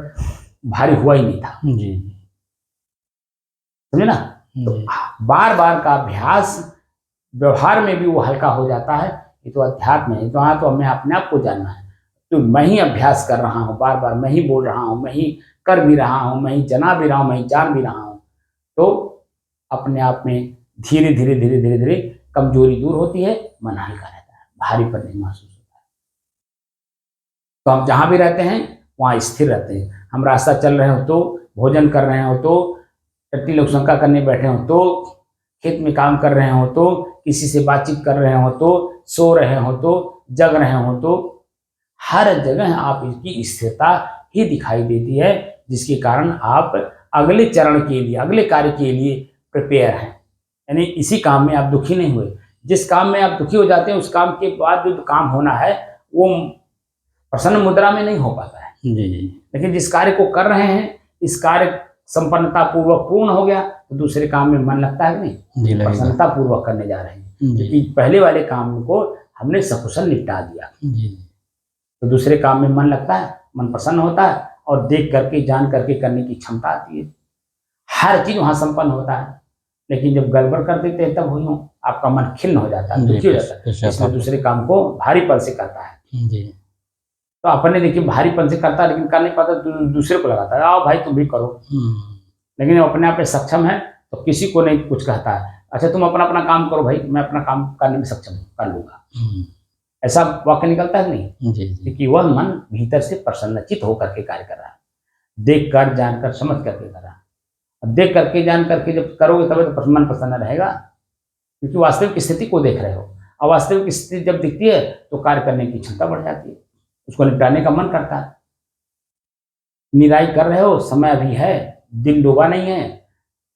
भारी हुआ ही नहीं था। जी समझे ना। तो बार बार का अभ्यास व्यवहार में भी वो हल्का हो जाता है। ये तो अध्यात्म है, तो हमें अपने आप को जानना है। तो मैं ही अभ्यास कर रहा हूँ, बार बार मैं ही बोल रहा हूँ, मैं ही कर भी रहा हूँ, मैं ही जना भी रहा हूँ, मैं ही जान भी रहा हूँ। तो अपने आप में धीरे धीरे धीरे धीरे धीरे कमजोरी दूर होती है, मन हल्का रहता है, भारीपन नहीं महसूस होता है। तो हम जहाँ भी रहते हैं वहाँ स्थिर रहते हैं। हम रास्ता चल रहे हो तो, भोजन कर रहे हो तो, टट्टी लोग शंका करने बैठे हो तो, खेत में काम कर रहे हो तो, किसी से बातचीत कर रहे हो तो, सो रहे हो तो, जग रहे हो तो, हर जगह आप इसकी स्थिरता ही दिखाई देती है, जिसके कारण आप अगले चरण के लिए, अगले कार्य के लिए प्रिपेयर हैं। यानी इसी काम में आप दुखी नहीं हुए। जिस काम में आप दुखी हो जाते हैं उस काम के बाद जो काम होना है वो प्रसन्न मुद्रा में नहीं हो पाता है। जी। लेकिन जिस कार्य को कर रहे हैं, इस कार्य संपन्नता पूर्वक पूर्ण हो गया तो दूसरे काम में मन लगता है कि नहीं, प्रसन्नता पूर्वक करने जा रहे हैं, क्योंकि पहले वाले काम को हमने सकुशल निपटा दिया। तो दूसरे काम में मन लगता है, मन प्रसन्न होता है और देख करके जान करके करने की क्षमता आती है। हर चीज वहां संपन्न होता है। लेकिन जब गड़बड़ कर देते हैं तब हुई हो आपका मन खिन्न हो जाता है, दुखी हो जाता है, इसलिए दूसरे काम को भारीपन से करता है। तो अपने देखिए भारीपन से करता है लेकिन कर नहीं पाता, दूसरे को लगाता है, आओ भाई तुम भी करो। लेकिन अपने आप में सक्षम है तो किसी को नहीं कुछ कहता है, अच्छा तुम अपना अपना काम करो भाई, मैं अपना काम करने में सक्षम हूँ, कर लूंगा। ऐसा वाक्य निकलता है नहीं, क्योंकि वह मन भीतर से प्रसन्नचित होकर के कार्य कर रहा है, देख कर जानकर समझ करके कर रहा है। देख करके जान करके जब करोगे तभी तो मन प्रसन्न रहेगा, क्योंकि वास्तविक स्थिति को देख रहे हो। और वास्तविक स्थिति जब दिखती है तो कार्य करने की क्षमता बढ़ जाती है, उसको निपटाने का मन करता है। निराई कर रहे हो, समय अभी है, दिन डूबा नहीं है,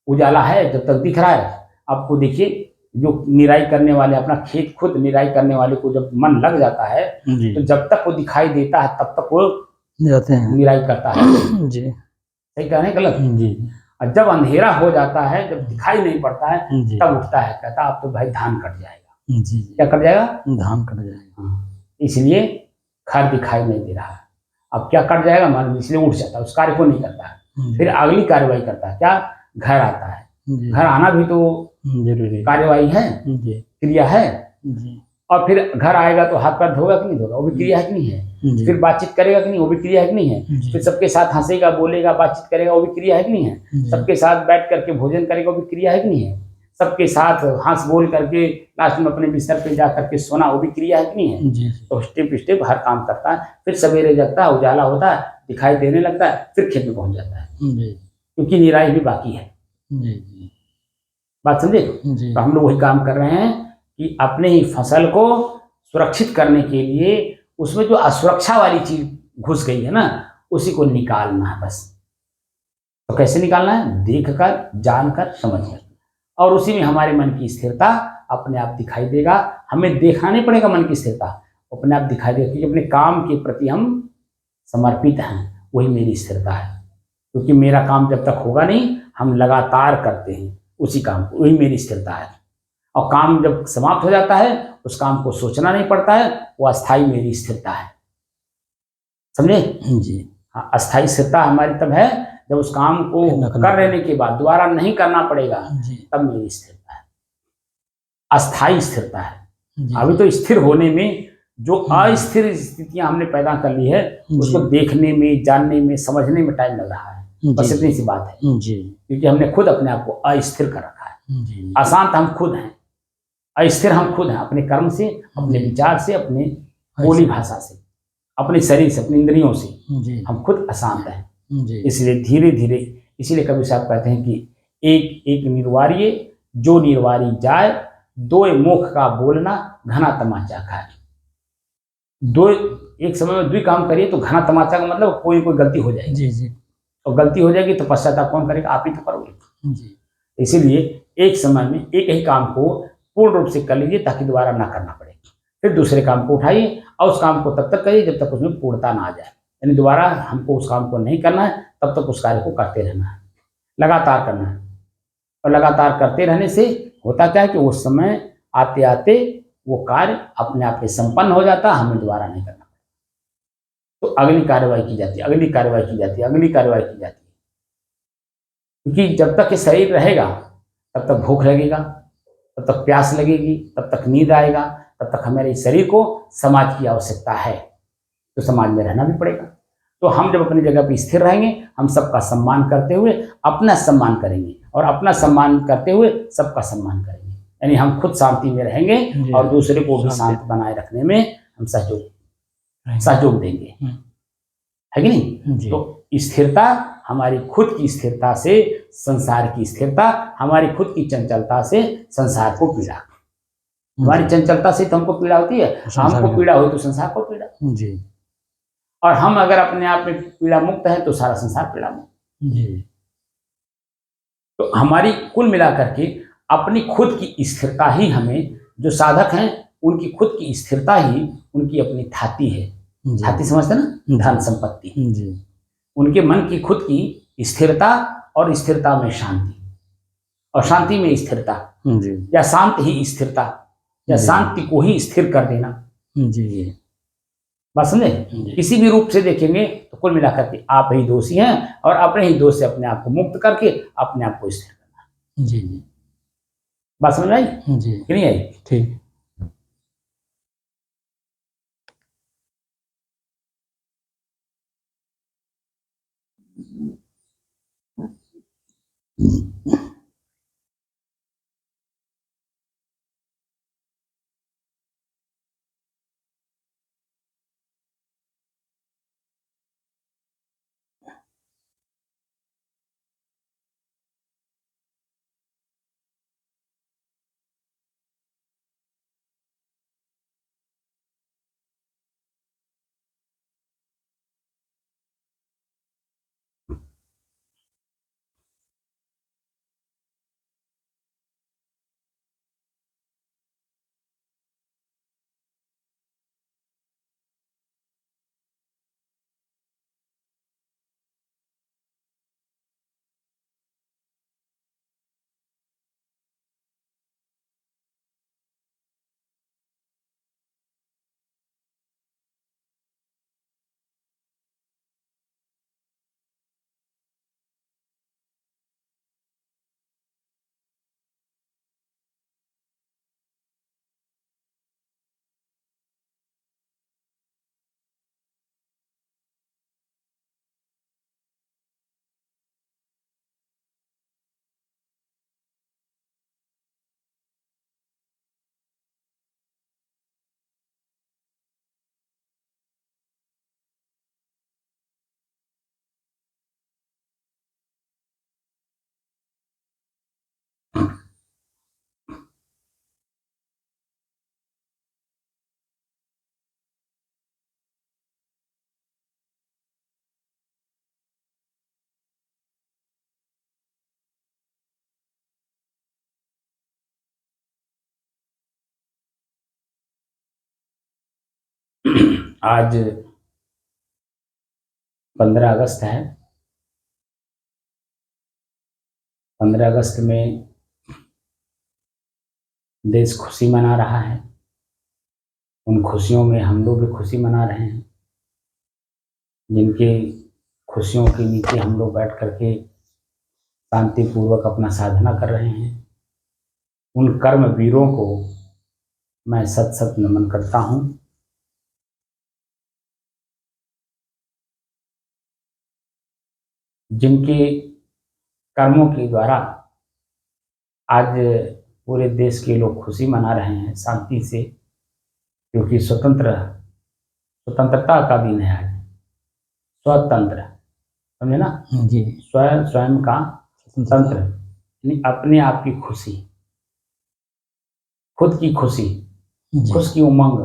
उजाला है, जब तक दिख रहा है। आपको देखिए जो निराई करने वाले, अपना खेत खुद निराई करने वाले को जब मन लग जाता है तो जब तक वो दिखाई देता है तब तक वो जाते हैं, निराई करता है। जी सही कह रहे हैं गलत? जी। और जब अंधेरा हो जाता है, जब दिखाई नहीं पड़ता है, तब उठता है, कहता अब तो भाई धान कट जाएगा। जी। क्या कट जाएगा? धान कट जाएगा। इसलिए घर दिखाई नहीं दे रहा है, अब क्या कट जाएगा मन, इसलिए उठ जाता है, उस कार्य को नहीं करता है, फिर अगली कार्यवाही करता है। क्या? घर आता है। घर आना भी तो जरूरी कार्यवाही है, क्रिया है। और फिर घर आएगा तो हाथ पैर धोगा कि नहीं धोगा, वो भी क्रिया है कि नहीं है। फिर बातचीत करेगा कि नहीं, वो भी क्रिया है कि नहीं है। फिर सबके साथ हंसेगा, बोलेगा, बातचीत करेगा, वो भी क्रिया है कि नहीं है। सबके साथ बैठ करके भोजन करेगा, वो भी क्रिया है कि नहीं है। सबके साथ हंस बोल करके लास्ट में अपने बिस्तर पे जा करके सोना, वो भी क्रिया है कि नहीं है। तो स्टेप स्टेप हर काम करता है, फिर सवेरे जगता है, उजाला होता है, दिखाई देने लगता है, फिर खेत में पहुंच जाता है, क्योंकि निराई भी बाकी है। बात समझे? तो हम लोग वही काम कर रहे हैं कि अपने ही फसल को सुरक्षित करने के लिए उसमें जो असुरक्षा वाली चीज घुस गई है ना, उसी को निकालना है बस। तो कैसे निकालना है? देखकर, जानकर, समझकर, और उसी में हमारे मन की स्थिरता अपने आप दिखाई देगा। हमें देखना नहीं पड़ेगा मन की स्थिरता, अपने आप दिखाई देगा, क्योंकि अपने काम के प्रति हम समर्पित हैं, वही मेरी स्थिरता है। क्योंकि मेरा काम जब तक होगा नहीं, हम लगातार करते हैं उसी काम को, वही मेरी स्थिरता है। और काम जब समाप्त हो जाता है, उस काम को सोचना नहीं पड़ता है, वो अस्थाई मेरी स्थिरता है। समझे? जी हाँ, अस्थाई स्थिरता हमारी तब है जब उस काम को कर लेने के बाद दोबारा नहीं करना पड़ेगा, तब मेरी स्थिरता है, अस्थाई स्थिरता है। अभी तो स्थिर होने में जो अस्थिर स्थितियां हमने पैदा कर ली है, उसको देखने में, जानने में, समझने में टाइम लग रहा है। बस इतनी सी बात है, क्योंकि हमने खुद अपने आप को अस्थिर कर रखा है। अशांत हम खुद हैं, अस्थिर हम खुद हैं, अपने कर्म से, अपने विचार से, अपने बोली भाषा से, अपने शरीर से, अपनी इंद्रियों से जी हम खुद अशांत हैं। जी इसलिए धीरे धीरे, इसीलिए कबीर साहब कहते हैं कि एक एक निर्वार्य जो निर्वारी जाए, दो मुख का बोलना घना तमाचा खाए। दो एक समय में 2 काम करिए तो घना तमाचा का मतलब कोई कोई गलती हो जाएगी। जी जी और गलती हो जाएगी तो पश्चाताप कौन करेगा? आप ही तो करोगे। जी इसीलिए एक समय में एक ही काम को पूर्ण रूप से कर लीजिए ताकि दोबारा ना करना पड़े। फिर दूसरे काम को उठाइए और उस काम को तब तक करिए जब तक उसमें पूर्णता ना आ जाए। यानी दोबारा हमको उस काम को नहीं करना है, तब तक उस कार्य को करते रहना है, लगातार करना है। और लगातार करते रहने से होता क्या है कि उस समय आते आते वो कार्य अपने आप में संपन्न हो जाता है, हमें दोबारा नहीं करना। तो अगली कार्रवाई की जाती है, अगली कार्रवाई की जाती है, अगली कार्रवाई की जाती है। क्योंकि जब तक ये शरीर रहेगा तब तक भूख लगेगा, तब तक प्यास लगेगी, तब तक नींद आएगा, तब तक हमारे इस शरीर को समाज की आवश्यकता है, तो समाज में रहना भी पड़ेगा। तो हम जब अपनी जगह पर स्थिर रहेंगे, हम सबका सम्मान करते हुए अपना सम्मान करेंगे, और अपना सम्मान करते हुए सबका सम्मान करेंगे। यानी हम खुद शांति में रहेंगे और दूसरे को भी शांत बनाए रखने में हम सहयोग देंगे, है कि नहीं? तो स्थिरता, हमारी खुद की स्थिरता से संसार की स्थिरता, हमारी खुद की चंचलता से संसार को पीड़ा। हमारी चंचलता से तो हमको पीड़ा होती है, हमको पीड़ा हुई तो संसार को पीड़ा जी। और हम अगर अपने आप में पीड़ा मुक्त है तो सारा संसार पीड़ा मुक्त जी। तो हमारी कुल मिलाकर के अपनी खुद की स्थिरता ही, हमें जो साधक हैं उनकी खुद की स्थिरता ही उनकी अपनी थाती है। थाती समझते ना? धन संपत्ति जी। उनके मन की खुद की स्थिरता, और स्थिरता में शांति, और शांति में स्थिरता जी। या शांत ही स्थिरता, या शांति को ही स्थिर कर देना जी। बात समझे? किसी भी रूप से देखेंगे तो कुल मिलाकर के आप ही दोषी हैं, और अपने ही दोष से अपने आप को मुक्त करके अपने आप को स्थिर करना जी जी। बात समझ आई जी कि नहीं आई? ठीक। आज 15 अगस्त है। 15 अगस्त में देश खुशी मना रहा है। उन खुशियों में हम लोग भी खुशी मना रहे हैं, जिनके खुशियों के नीचे हम लोग बैठ करके शांतिपूर्वक अपना साधना कर रहे हैं। उन कर्म वीरों को मैं सत सत नमन करता हूँ। जिनके कर्मों के द्वारा आज पूरे देश के लोग खुशी मना रहे हैं शांति से, क्योंकि स्वतंत्रता का दिन है आज। स्वतंत्र, समझे ना, जी स्वयं का तंत्र, यानी अपने आप की खुशी, खुद की खुशी, जी खुद की उमंग,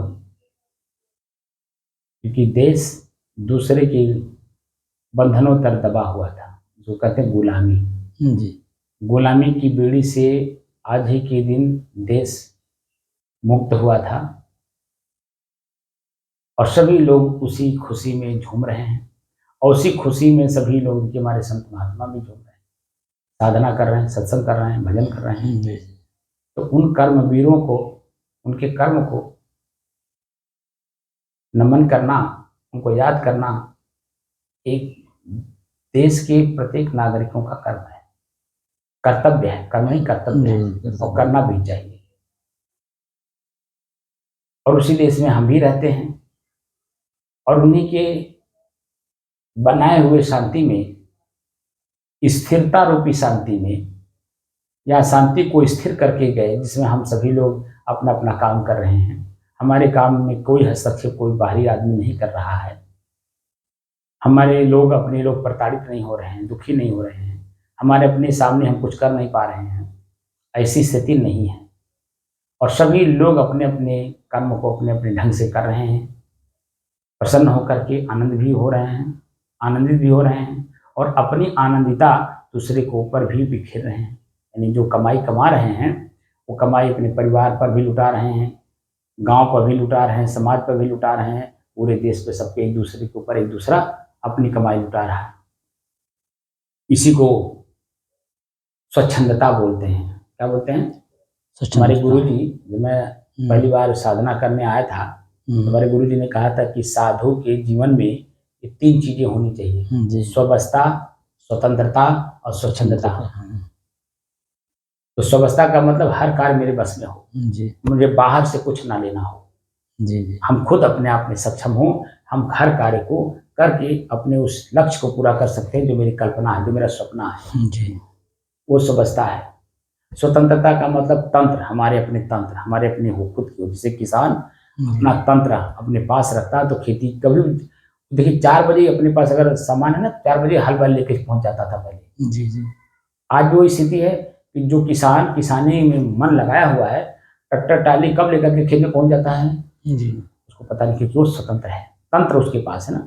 क्योंकि देश दूसरे के बंधनों तक दबा हुआ था, जो कहते हैं गुलामी। जी गुलामी की बेड़ी से आज ही के दिन देश मुक्त हुआ था, और सभी लोग उसी खुशी में झूम रहे हैं। और उसी खुशी में सभी लोग, कि हमारे संत महात्मा भी झूम रहे हैं, साधना कर रहे हैं, सत्संग कर रहे हैं, भजन कर रहे हैं। जी तो उन कर्मवीरों को, उनके कर्म को नमन करना, उनको याद करना एक देश के प्रत्येक नागरिकों का कर्म है, कर्तव्य है, कर्म नहीं कर्तव्य है, और करना भी चाहिए। और उसी देश में हम भी रहते हैं, और उन्हीं के बनाए हुए शांति में, स्थिरता रूपी शांति में, या शांति को स्थिर करके गए, जिसमें हम सभी लोग अपना अपना काम कर रहे हैं। हमारे काम में कोई हस्तक्षेप कोई बाहरी आदमी नहीं कर रहा है। हमारे लोग, अपने लोग प्रताड़ित नहीं हो रहे हैं, दुखी नहीं हो रहे हैं। हमारे अपने सामने हम कुछ कर नहीं पा रहे हैं, ऐसी स्थिति नहीं है। और सभी लोग अपने अपने कर्म को अपने अपने ढंग से कर रहे हैं, प्रसन्न होकर के आनंद भी हो रहे हैं, आनंदित भी हो रहे हैं, और अपनी आनंदिता दूसरे को ऊपर भी बिखेर रहे हैं। यानी जो कमाई कमा रहे हैं, वो कमाई अपने परिवार पर भी लुटा रहे हैं, गांव पर भी लुटा रहे हैं, समाज पर भी लुटा रहे हैं, पूरे देश पे सबके एक दूसरे के ऊपर एक दूसरा अपनी कमाई लुटा रहा है। इसी को स्वच्छंदता बोलते हैं। क्या बोलते हैं? हमारे गुरुजी, जब मैं पहली बार साधना करने आया था, हमारे गुरुजी ने कहा था कि साधु के जीवन में ये 3 चीजें होनी चाहिए, स्वावस्था, स्वतंत्रता और स्वच्छंदता। तो स्वावस्था का मतलब हर कार्य मेरे बस में हो, मुझे बाहर से कुछ ना लेना हो, हम खुद अपने आप में सक्षम हो, हम हर कार्य को करके अपने उस लक्ष्य को पूरा कर सकते हैं, जो मेरी कल्पना है, जो मेरा सपना है, वो स्वावस्था है। स्वतंत्रता का मतलब तंत्र, हमारे अपने तंत्र, हमारे अपने हो खुद की हो। जैसे किसान अपना तंत्र अपने पास रखता है, तो खेती कभी, देखिए 4 बजे अपने पास अगर सामान है ना, 4 बजे हल बैल लेके पहुंच जाता था पहले। आज वो स्थिति है कि जो किसान किसानी में मन लगाया हुआ है, ट्रैक्टर टाली कब लेकर के खेत में पहुंच जाता है, उसको पता नहीं, क्योंकि वो स्वतंत्र है, तंत्र उसके पास है ना।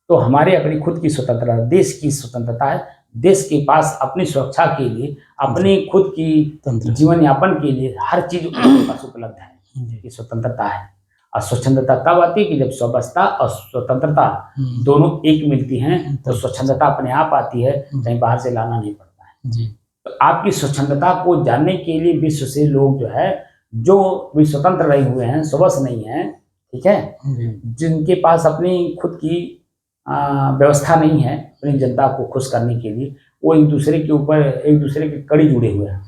तो हमारे अपनी खुद की स्वतंत्रता, देश की स्वतंत्रता है। देश के पास अपनी सुरक्षा के लिए, अपनी खुद की जीवन यापन के लिए हर चीज उसके पास उपलब्ध है, ये स्वतंत्रता है। और स्वच्छंदता तब आती है कि जब स्वावस्था और स्वतंत्रता दोनों एक मिलती हैं, तो स्वच्छंदता अपने आप आती है, कहीं बाहर से लाना नहीं पड़ता है। तो आपकी स्वच्छंदता को जानने के लिए विश्व से लोग जो है, जो भी स्वतंत्र रहे हुए हैं, स्ववश नहीं है, ठीक है, जिनके पास अपनी खुद की व्यवस्था नहीं है अपनी जनता को खुश करने के लिए, वो एक दूसरे के ऊपर, एक दूसरे के कड़ी जुड़े हुए हैं।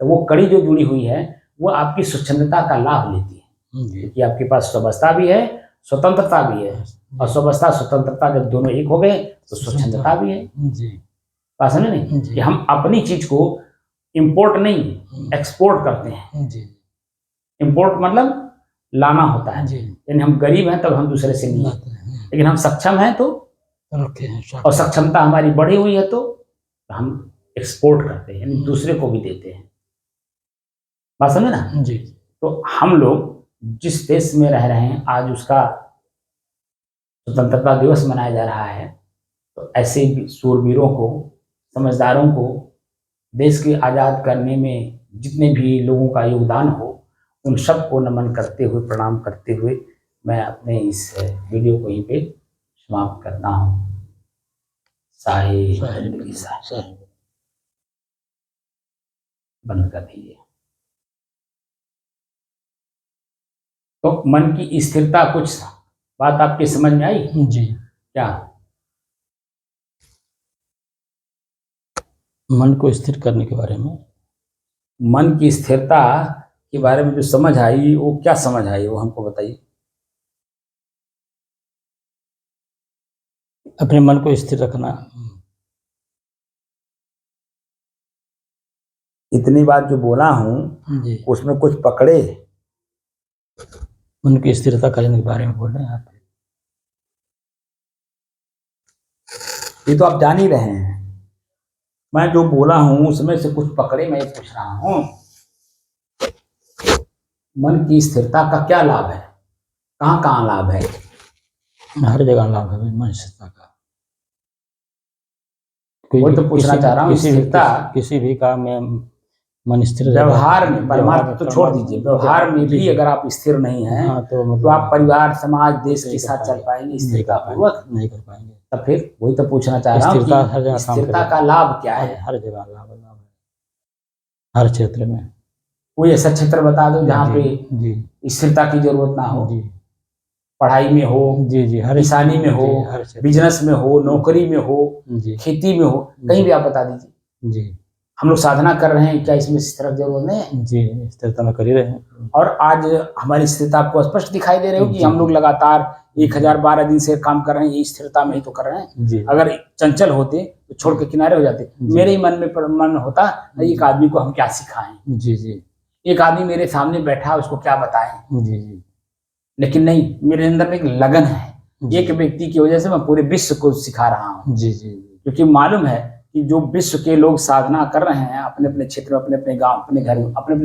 तो वो कड़ी जो जुड़ी हुई है, वो आपकी स्वच्छंदता का लाभ लेती है, क्योंकि आपके पास स्वावस्था भी है, स्वतंत्रता भी है। और स्वावस्था स्वतंत्रता जब दोनों एक हो गए, तो स्वच्छंदता भी है। बात समझे नहीं, कि हम अपनी चीज को इंपोर्ट नहीं, एक्सपोर्ट करते हैं। इंपोर्ट मतलब लाना होता है, यानी हम गरीब हैं तब हम दूसरे से नहीं लाते हैं, लेकिन हम सक्षम हैं तो रखे हैं, और सक्षमता हमारी बढ़ी हुई है तो हम एक्सपोर्ट करते हैं, यानी दूसरे को भी देते हैं। बात समझे ना जी। तो हम लोग जिस देश में रह रहे हैं, आज उसका स्वतंत्रता दिवस मनाया जा रहा है, तो ऐसे शूरवीरों को, समझदारों को, देश के आज़ाद करने में जितने भी लोगों का योगदान हो, उन सबको नमन करते हुए, प्रणाम करते हुए, मैं अपने इस वीडियो को यहीं पे समाप्त करता हूँ। साहिब बंद कर दीजिए। तो मन की स्थिरता, कुछ बात आपके समझ में आई जी? क्या मन को स्थिर करने के बारे में, मन की स्थिरता के बारे में जो समझ आई, वो क्या समझ आई, वो हमको बताइए। अपने मन को स्थिर रखना, इतनी बात जो बोला हूँ जी, उसमें कुछ पकड़े? उनकी स्थिरता करने के बारे में बोल रहे हैं आप। ये तो आप जान ही रहे हैं, मैं जो बोला हूँ उसमें से कुछ पकड़े? मैं ये पूछ रहा हूँ, मन की स्थिरता का क्या लाभ है? कहाँ कहाँ लाभ है? हर जगह लाभ है मन स्थिरता का। वही तो पूछना चाह रहा हूँ। स्थिरता किसी भी काम में मन स्थिर व्यवहार में, परमार्थ तो छोड़ दीजिए, व्यवहार में भी अगर आप स्थिर नहीं हैं हाँ, तो आप परिवार, समाज, देश के साथ चल पाएंगे स्थिरता पूर्वक? नहीं कर पाएंगे। तब फिर वही तो पूछना चाह रहा हूँ कि स्थिरता का लाभ क्या है? हर जगह लाभ है, हर क्षेत्र में। कोई ऐसा क्षेत्र बता दो जहाँ पे जी स्थिरता की जरूरत ना हो। जी पढ़ाई में हो, जी, हर किसानी में हो, बिजनेस में हो, नौकरी में हो, खेती में हो, कहीं भी आप बता दीजिए। जी, हम लोग साधना कर रहे हैं, क्या इसमें स्थिरता की जरूरत नहीं है? जी, स्थिरता में कर ही रहे हैं। और आज हमारी स्थिरता आपको स्पष्ट दिखाई दे रही हो कि हम लोग लगातार 1012 दिन से काम कर रहे हैं, ये स्थिरता में ही तो कर रहे हैं। अगर चंचल होते तो छोड़ के किनारे हो जाते। मेरे ही मन में मन होता एक आदमी को हम क्या सिखाएं। जी जी, एक आदमी मेरे सामने बैठा, उसको क्या बताएं। जी जी, लेकिन नहीं, मेरे अंदर में एक लगन है। एक व्यक्ति की वजह से मैं पूरे विश्व को सिखा रहा हूँ। जी जी, क्योंकि मालूम है कि जो विश्व के लोग साधना कर रहे हैं अपने अपने क्षेत्र में, अपने अपने गांव, अपने घर में, अपने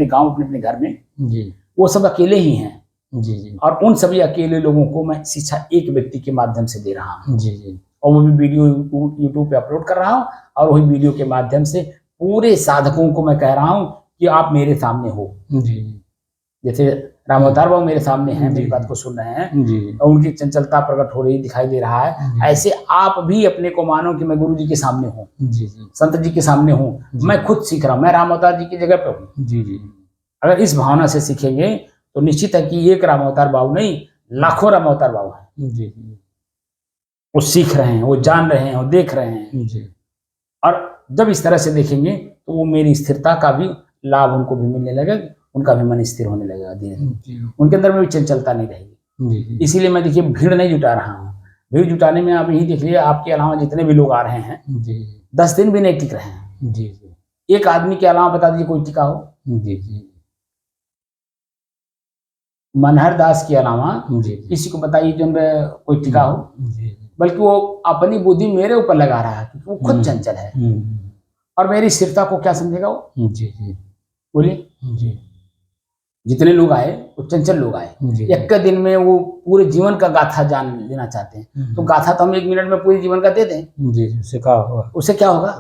अपने घर में, जी, वो सब अकेले ही हैं। जी जी, और उन सभी अकेले लोगों को मैं शिक्षा एक व्यक्ति के माध्यम से दे रहा हूँ। जी जी, और वो भी वीडियो यूट्यूब पे अपलोड कर रहा हूँ, और वही वीडियो के माध्यम से पूरे साधकों को मैं कह रहा हूँ कि आप मेरे सामने हो। जी, जैसे राम अवतार बाबू मेरे सामने हैं, मेरी बात को सुन रहे हैं, और उनकी चंचलता प्रकट हो रही दिखाई दे रहा है। ऐसे आप भी अपने को मानो कि मैं गुरु जी के सामने हूँ, संत जी के सामने हूँ, मैं खुद सीख रहा हूँ, मैं राम अवतार जी की जगह पे हूँ। जी जी, अगर इस भावना से सीखेंगे तो निश्चित है कि एक राम अवतार बाबू नहीं, लाखों राम अवतार बाबू हैं। जी, वो सीख रहे हैं, वो जान रहे हैं, वो देख रहे हैं। जी, और जब इस तरह से देखेंगे तो वो मेरी स्थिरता का भी लाभ उनको भी मिलने लगेगा, उनका भी मन स्थिर होने लगेगा धीरे धीरे, उनके अंदर में भी चंचलता नहीं रहेगी। इसीलिए मैं देखिए भीड़ नहीं जुटा रहा हूँ। भीड़ जुटाने में आप यही देख लीजिए, आपके अलावा जितने भी लोग आ रहे हैं 10 दिन भी नहीं टिक रहे हैं। जी जी, एक आदमी के अलावा बता दीजिए कोई टिका हो। जी जी, मनहर दास के अलावा किसी को बताइए जो कोई टिका हो। बल्कि वो अपनी बुद्धि मेरे ऊपर लगा रहा है क्योंकि वो खुद चंचल है, और मेरी स्थिरता को क्या समझेगा वो। जी जी, बोलिए। जी, जितने लोग आए वो चंचल लोग आए, एक दिन में वो पूरे जीवन का गाथा जान लेना चाहते हैं। तो गाथा तो हम 1 मिनट में पूरे जीवन का दे दें। जी, उससे क्या होगा? उससे क्या होगा?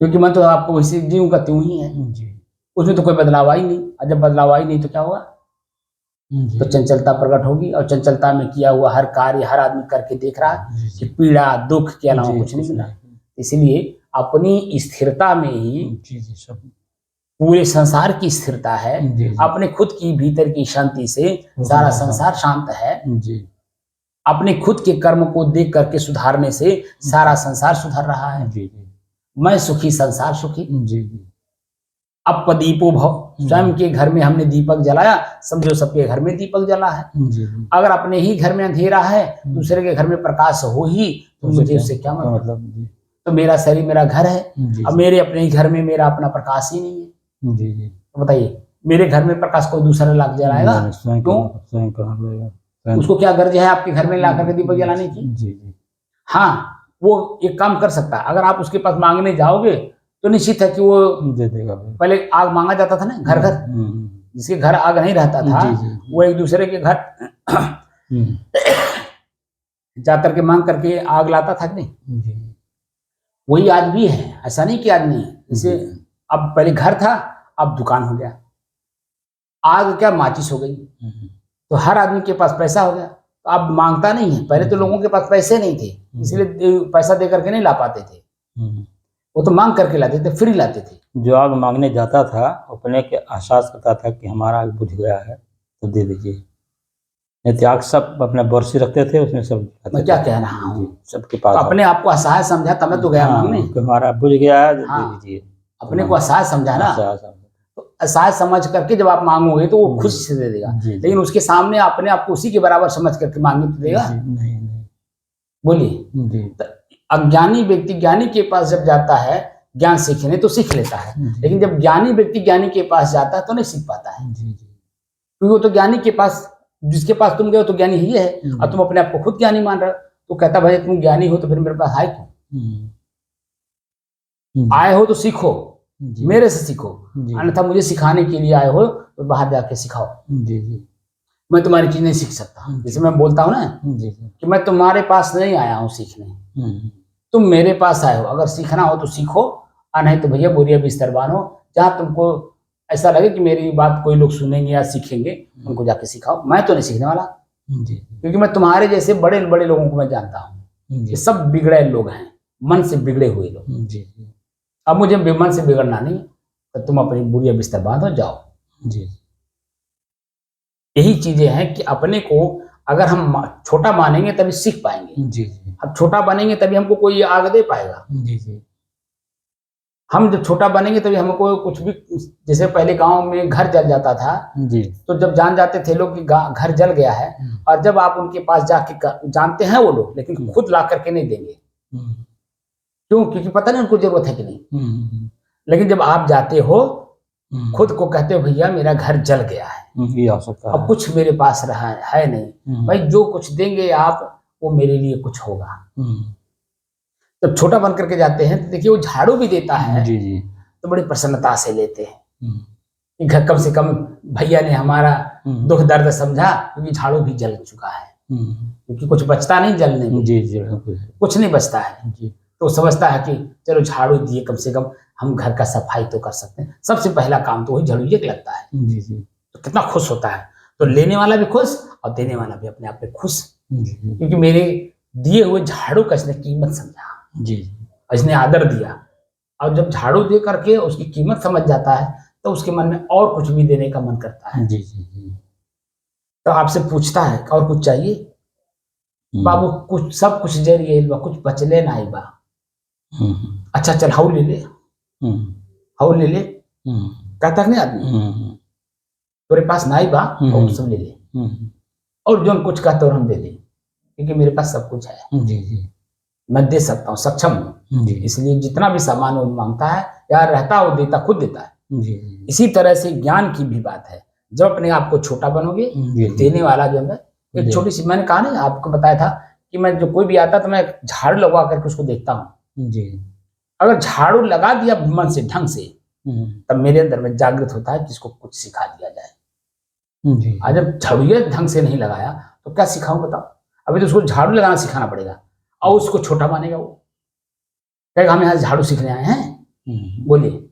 क्योंकि मैं तो आपको वैसे जीव का त्यों ही है। जी, उसमें तो कोई बदलाव आई नहीं, और जब बदलाव आई नहीं तो क्या होगा? तो चंचलता प्रकट होगी, और चंचलता में किया हुआ हर कार्य हर आदमी करके देख रहा है कि पीड़ा दुख के अलावा कुछ नहीं मिला। इसलिए अपनी स्थिरता में ही सब पूरे संसार की स्थिरता है। अपने खुद की भीतर की शांति से सारा संसार शांत है। अपने खुद के कर्म को देख करके सुधारने से सारा संसार सुधर रहा है। मैं सुखी, संसार सुखी। अब दीपो भव, स्वयं के घर में हमने दीपक जलाया, समझो सबके घर में दीपक जला है। अगर अपने ही घर में अंधेरा है, दूसरे के घर में प्रकाश हो ही, तो मुझे उससे क्या मतलब? तो मेरा शरीर मेरा घर है, अब मेरे अपने ही घर में मेरा अपना प्रकाश ही नहीं है। जी जी, तो बताइए मेरे घर में प्रकाश कोई दूसरा लाख जलाएगा? क्यों? उसको क्या गर्ज है आपके घर में ला करके दीपक जलाने की? जी जी, हाँ, वो एक काम कर सकता है। अगर आप उसके पास मांगने जाओगे तो निश्चित है कि वो दे देगा। पहले आग मांगा जाता था ना, घर घर, जिसके घर आग नहीं रहता था वो एक दूसरे के घर जाकर के मांग करके आग लाता था कि नहीं? वही आज भी है, ऐसा नहीं कि आज नहीं है। जैसे अब पहले घर था, अब दुकान हो गया, आग क्या माचिस हो गई, तो हर आदमी के पास पैसा हो गया, तो अब मांगता नहीं है। पहले तो लोगों के पास पैसे नहीं थे, इसलिए पैसा दे करके नहीं ला पाते थे, वो तो मांग करके लाते थे, फ्री लाते थे। जो आग मांगने जाता था अपने के एहसास करता था कि हमारा आग बुझ गया है तो दे दीजिए, नहीं तो आग सब अपने बरसी रखते थे, उसमें सब। मैं क्या कह रहा हूँ, सबके पास तो अपने आप को असहाय समझा, तब मैं तो गया मांगने, हमारा बुझ गया है, दे दीजिए। अपने को असहाय समझा ना, तो असहाय समझ करके जब आप मांगोगे तो वो खुशी से दे देगा। लेकिन उसके सामने अपने आप को उसी के बराबर समझ करके मांगे तो देगा? नहीं, बोलिए। अज्ञानी व्यक्ति ज्ञानी के पास जब जाता है ज्ञान सीखने तो सीख लेता है, लेकिन जब ज्ञानी व्यक्ति ज्ञानी के पास जाता है तो नहीं सीख पाता है, क्योंकि वो तो ज्ञानी के पास, जिसके पास तुम गए हो तो ज्ञानी ही है, और तुम अपने आप को खुद ज्ञानी मान रहे हो। तो कहता भाई तुम ज्ञानी हो तो फिर मेरे पास आए क्यों? आए हो तो सीखो, मेरे से सीखो, अन्यथा मुझे सिखाने के लिए आए हो तो बाहर जाके सिखाओ। मैं तुम्हारी चीज नहीं सीख सकता। जैसे मैं बोलता हूँ ना कि मैं तुम्हारे पास नहीं आया हूँ सीखने, तुम मेरे पास आए हो, अगर सीखना हो तो सीखो, और नहीं तो भैया बोरिया बिस्तर बांधो, जहाँ तुमको ऐसा लगे कि मेरी बात कोई लोग सुनेंगे या सीखेंगे, उनको जाके सिखाओ। मैं तो नहीं सीखने वाला, क्योंकि मैं तुम्हारे जैसे बड़े बड़े लोगों को मैं जानता हूँ, ये सब बिगड़े लोग हैं, मन से बिगड़े हुए लोग। अब मुझे मन से बिगड़ना नहीं, तो तुम अपनी बोरिया बिस्तर बांधो, जाओ। यही चीजें हैं कि अपने को अगर हम छोटा मानेंगे तभी सीख पाएंगे। अब छोटा बनेंगे तभी हमको कोई आगे दे पाएगा। हम जब छोटा बनेंगे तभी हमको कुछ भी, जैसे पहले गांव में घर जल जाता था तो जब जान जाते थे लोग कि घर जल गया है, और जब आप उनके पास जाके जानते हैं वो लोग, लेकिन खुद ला करके नहीं देंगे। क्यों? क्योंकि पता नहीं उनको जरूरत है कि नहीं। लेकिन जब आप जाते हो, खुद को कहते हो भैया मेरा घर जल गया है, ये आ सकता अब कुछ मेरे पास रहा है नहीं, भाई जो कुछ देंगे आप वो मेरे लिए कुछ होगा। जब छोटा बन करके जाते हैं तो देखिए वो झाड़ू भी देता है तो बड़ी प्रसन्नता से लेते हैं। घर कम से कम भैया ने हमारा दुख दर्द समझा, क्योंकि झाड़ू भी जल चुका है, क्योंकि कुछ बचता नहीं जलने में, कुछ नहीं बचता है। तो समझता है कि चलो झाड़ू दिए, कम से कम हम घर का सफाई तो कर सकते हैं। सबसे पहला काम तो वही झाड़ू ये लगता है। तो कितना खुश होता है। तो लेने वाला भी खुश और देने वाला भी अपने आप में खुश, क्योंकि मेरे दिए हुए झाड़ू का इसने कीमत समझा, इसने आदर दिया। और जब झाड़ू दे करके उसकी कीमत समझ जाता है तो उसके मन में और कुछ भी देने का मन करता है। तो आपसे पूछता है और कुछ चाहिए? बाबू कुछ सब कुछ जरिए कुछ बचले ना बा। अच्छा चल हाउ ले ले, हाउ ले ले, कहता नहीं आदमी तेरे पास ना बा और सब ले ले, और जो कुछ कहते और हम दे दें, क्योंकि मेरे पास सब कुछ है, मैं दे सकता हूँ, सक्षम हूँ। इसलिए जितना भी सामान वो मांगता है या रहता है वो देता, खुद देता है। इसी तरह से ज्ञान की भी बात है। जब अपने आप को छोटा बनोगे, देने वाला जो है, एक छोटी सी, मैंने कहा ना आपको बताया था कि मैं जो कोई भी आता तो मैं झाड़ू लगवा करके उसको देखता हूँ। अगर झाड़ू लगा दिया मन से ढंग से, तब मेरे अंदर में जागृत होता है कि इसको कुछ सिखा दिया जाए। आज जब झाड़ू ढंग से नहीं लगाया तो क्या सिखाऊं बताओ? अभी तो उसको झाड़ू लगाना सिखाना पड़ेगा, और उसको छोटा मानेगा वो, कहेगा हम यहाँ झाड़ू सीखने आए हैं। बोलिए,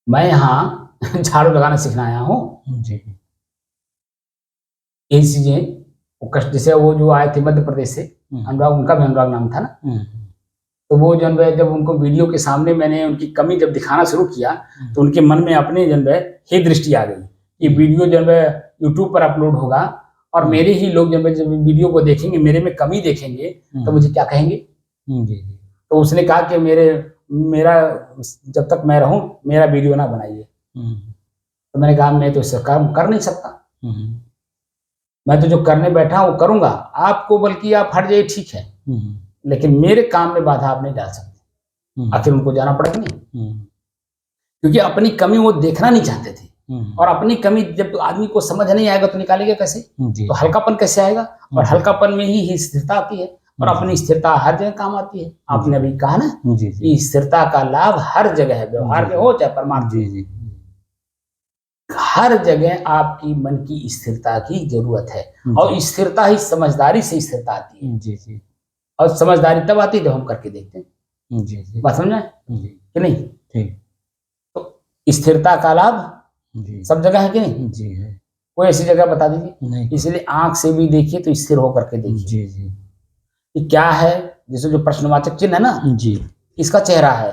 मैं यहाँ झाड़ू लगाना सीखना आया हूँ। यही चीजें जैसे वो जो आए थे मध्य प्रदेश से, अनुराग, उनका भी अनुराग नाम था ना, तो वो जन जब उनको वीडियो के सामने मैंने उनकी कमी जब दिखाना शुरू किया तो उनके मन में अपने जन हे दृष्टि आ गई कि वीडियो जन यूट्यूब पर अपलोड होगा और मेरे ही लोग जब वीडियो को देखेंगे, मेरे में कमी देखेंगे तो मुझे क्या कहेंगे। तो उसने कहा कि मेरा जब तक मैं रहूं मेरा वीडियो ना बनाइए। तो मैंने कहा मैं तो इससे काम कर नहीं सकता, मैं तो जो करने बैठा हूँ वो करूंगा, आपको बल्कि आप हट जाइए ठीक है, लेकिन मेरे काम में बाधा आप नहीं डाल सकते। आखिर उनको जाना पड़ेगा नहीं, क्योंकि अपनी कमी वो देखना नहीं चाहते थे, और अपनी कमी जब आदमी को समझ नहीं आएगा तो निकालेगा कैसे? तो हल्कापन कैसे आएगा? और हल्कापन में ही स्थिरता आती है, और अपनी स्थिरता हर जगह काम आती है। आपने अभी कहा ना कि स्थिरता का लाभ हर जगह है, व्यवहार में हो चाहे परमार्थ, हर जगह आपकी मन की स्थिरता की जरूरत है। और स्थिरता ही समझदारी से स्थिरता आती है, और समझदारी तब आती है जब हम करके देखते हैं। बात समझ में कि नहीं? तो स्थिरता का लाभ सब जगह है कि नहीं? जी है। कोई ऐसी जगह बता दीजिए। इसलिए आंख से भी देखिए तो स्थिर होकर के देखिए कि क्या है। जैसे जो प्रश्नवाचक चिन्ह है ना, किसका चेहरा है?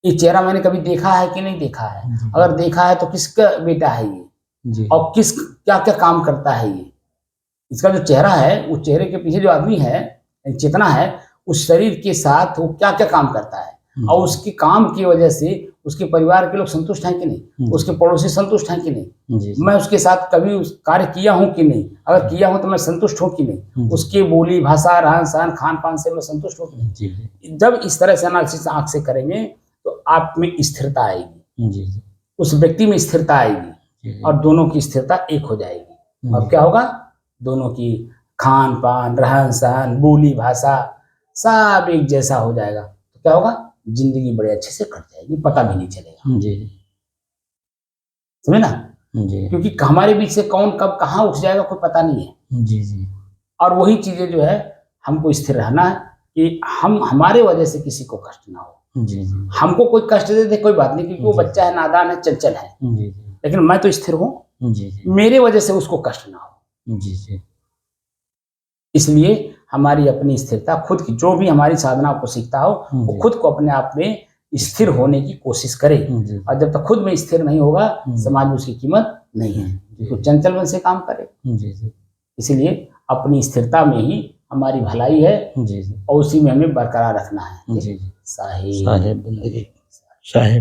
ये चेहरा मैंने कभी देखा है कि नहीं देखा है? अगर देखा है तो किसका बेटा है ये, और किस क्या क्या काम करता है ये? इसका जो चेहरा है, उस चेहरे के पीछे जो आदमी है, चेतना है, उस शरीर के साथ वो क्या क्या काम करता है, और उसके काम की वजह से उसके परिवार के लोग संतुष्ट हैं कि नहीं, उसके पड़ोसी संतुष्ट हैं कि नहीं, जी मैं उसके साथ कभी उस कार्य किया हूँ कि नहीं, अगर किया हूँ तो मैं संतुष्ट हूँ कि नहीं, उसकी बोली भाषा रहन सहन खान पान से मैं संतुष्ट हूँ कि नहीं। जी जब इस तरह से एनालिसिस आंख से करेंगे तो आप में स्थिरता आएगी, जी उस व्यक्ति में स्थिरता आएगी जी और दोनों की स्थिरता एक हो जाएगी। अब क्या होगा, दोनों की खान पान रहन सहन बोली भाषा सब एक जैसा हो जाएगा, तो क्या होगा, जिंदगी बड़े अच्छे से कट जाएगी, पता भी नहीं चलेगा। जी समझे ना, जी क्योंकि हमारे बीच से कौन कब कहाँ उठ जाएगा कोई पता नहीं है। जी जी और वही चीजें जो है हमको स्थिर रहना है कि हम हमारे वजह से किसी को कष्ट ना हो। जी जी हमको कोई कष्ट दे दे कोई बात नहीं, क्योंकि वो जी। बच्चा है, नादान है, चंचल है, जी लेकिन मैं तो स्थिर हूँ, जी जी मेरे वजह से उसको कष्ट ना हो। जी जी इसलिए हमारी अपनी स्थिरता खुद की, जो भी हमारी साधना को सीखता हो वो जी। खुद को अपने आप में स्थिर होने की कोशिश करे। जी और जब तक खुद में स्थिर नहीं होगा समाज में उसकी कीमत नहीं है, जी। तो चंचल मन से काम करे। जी जी इसलिए अपनी स्थिरता में ही हमारी भलाई है जी जी और उसी में हमें बरकरार रखना है। जी जी साहिब साहेब बंदगी साहेब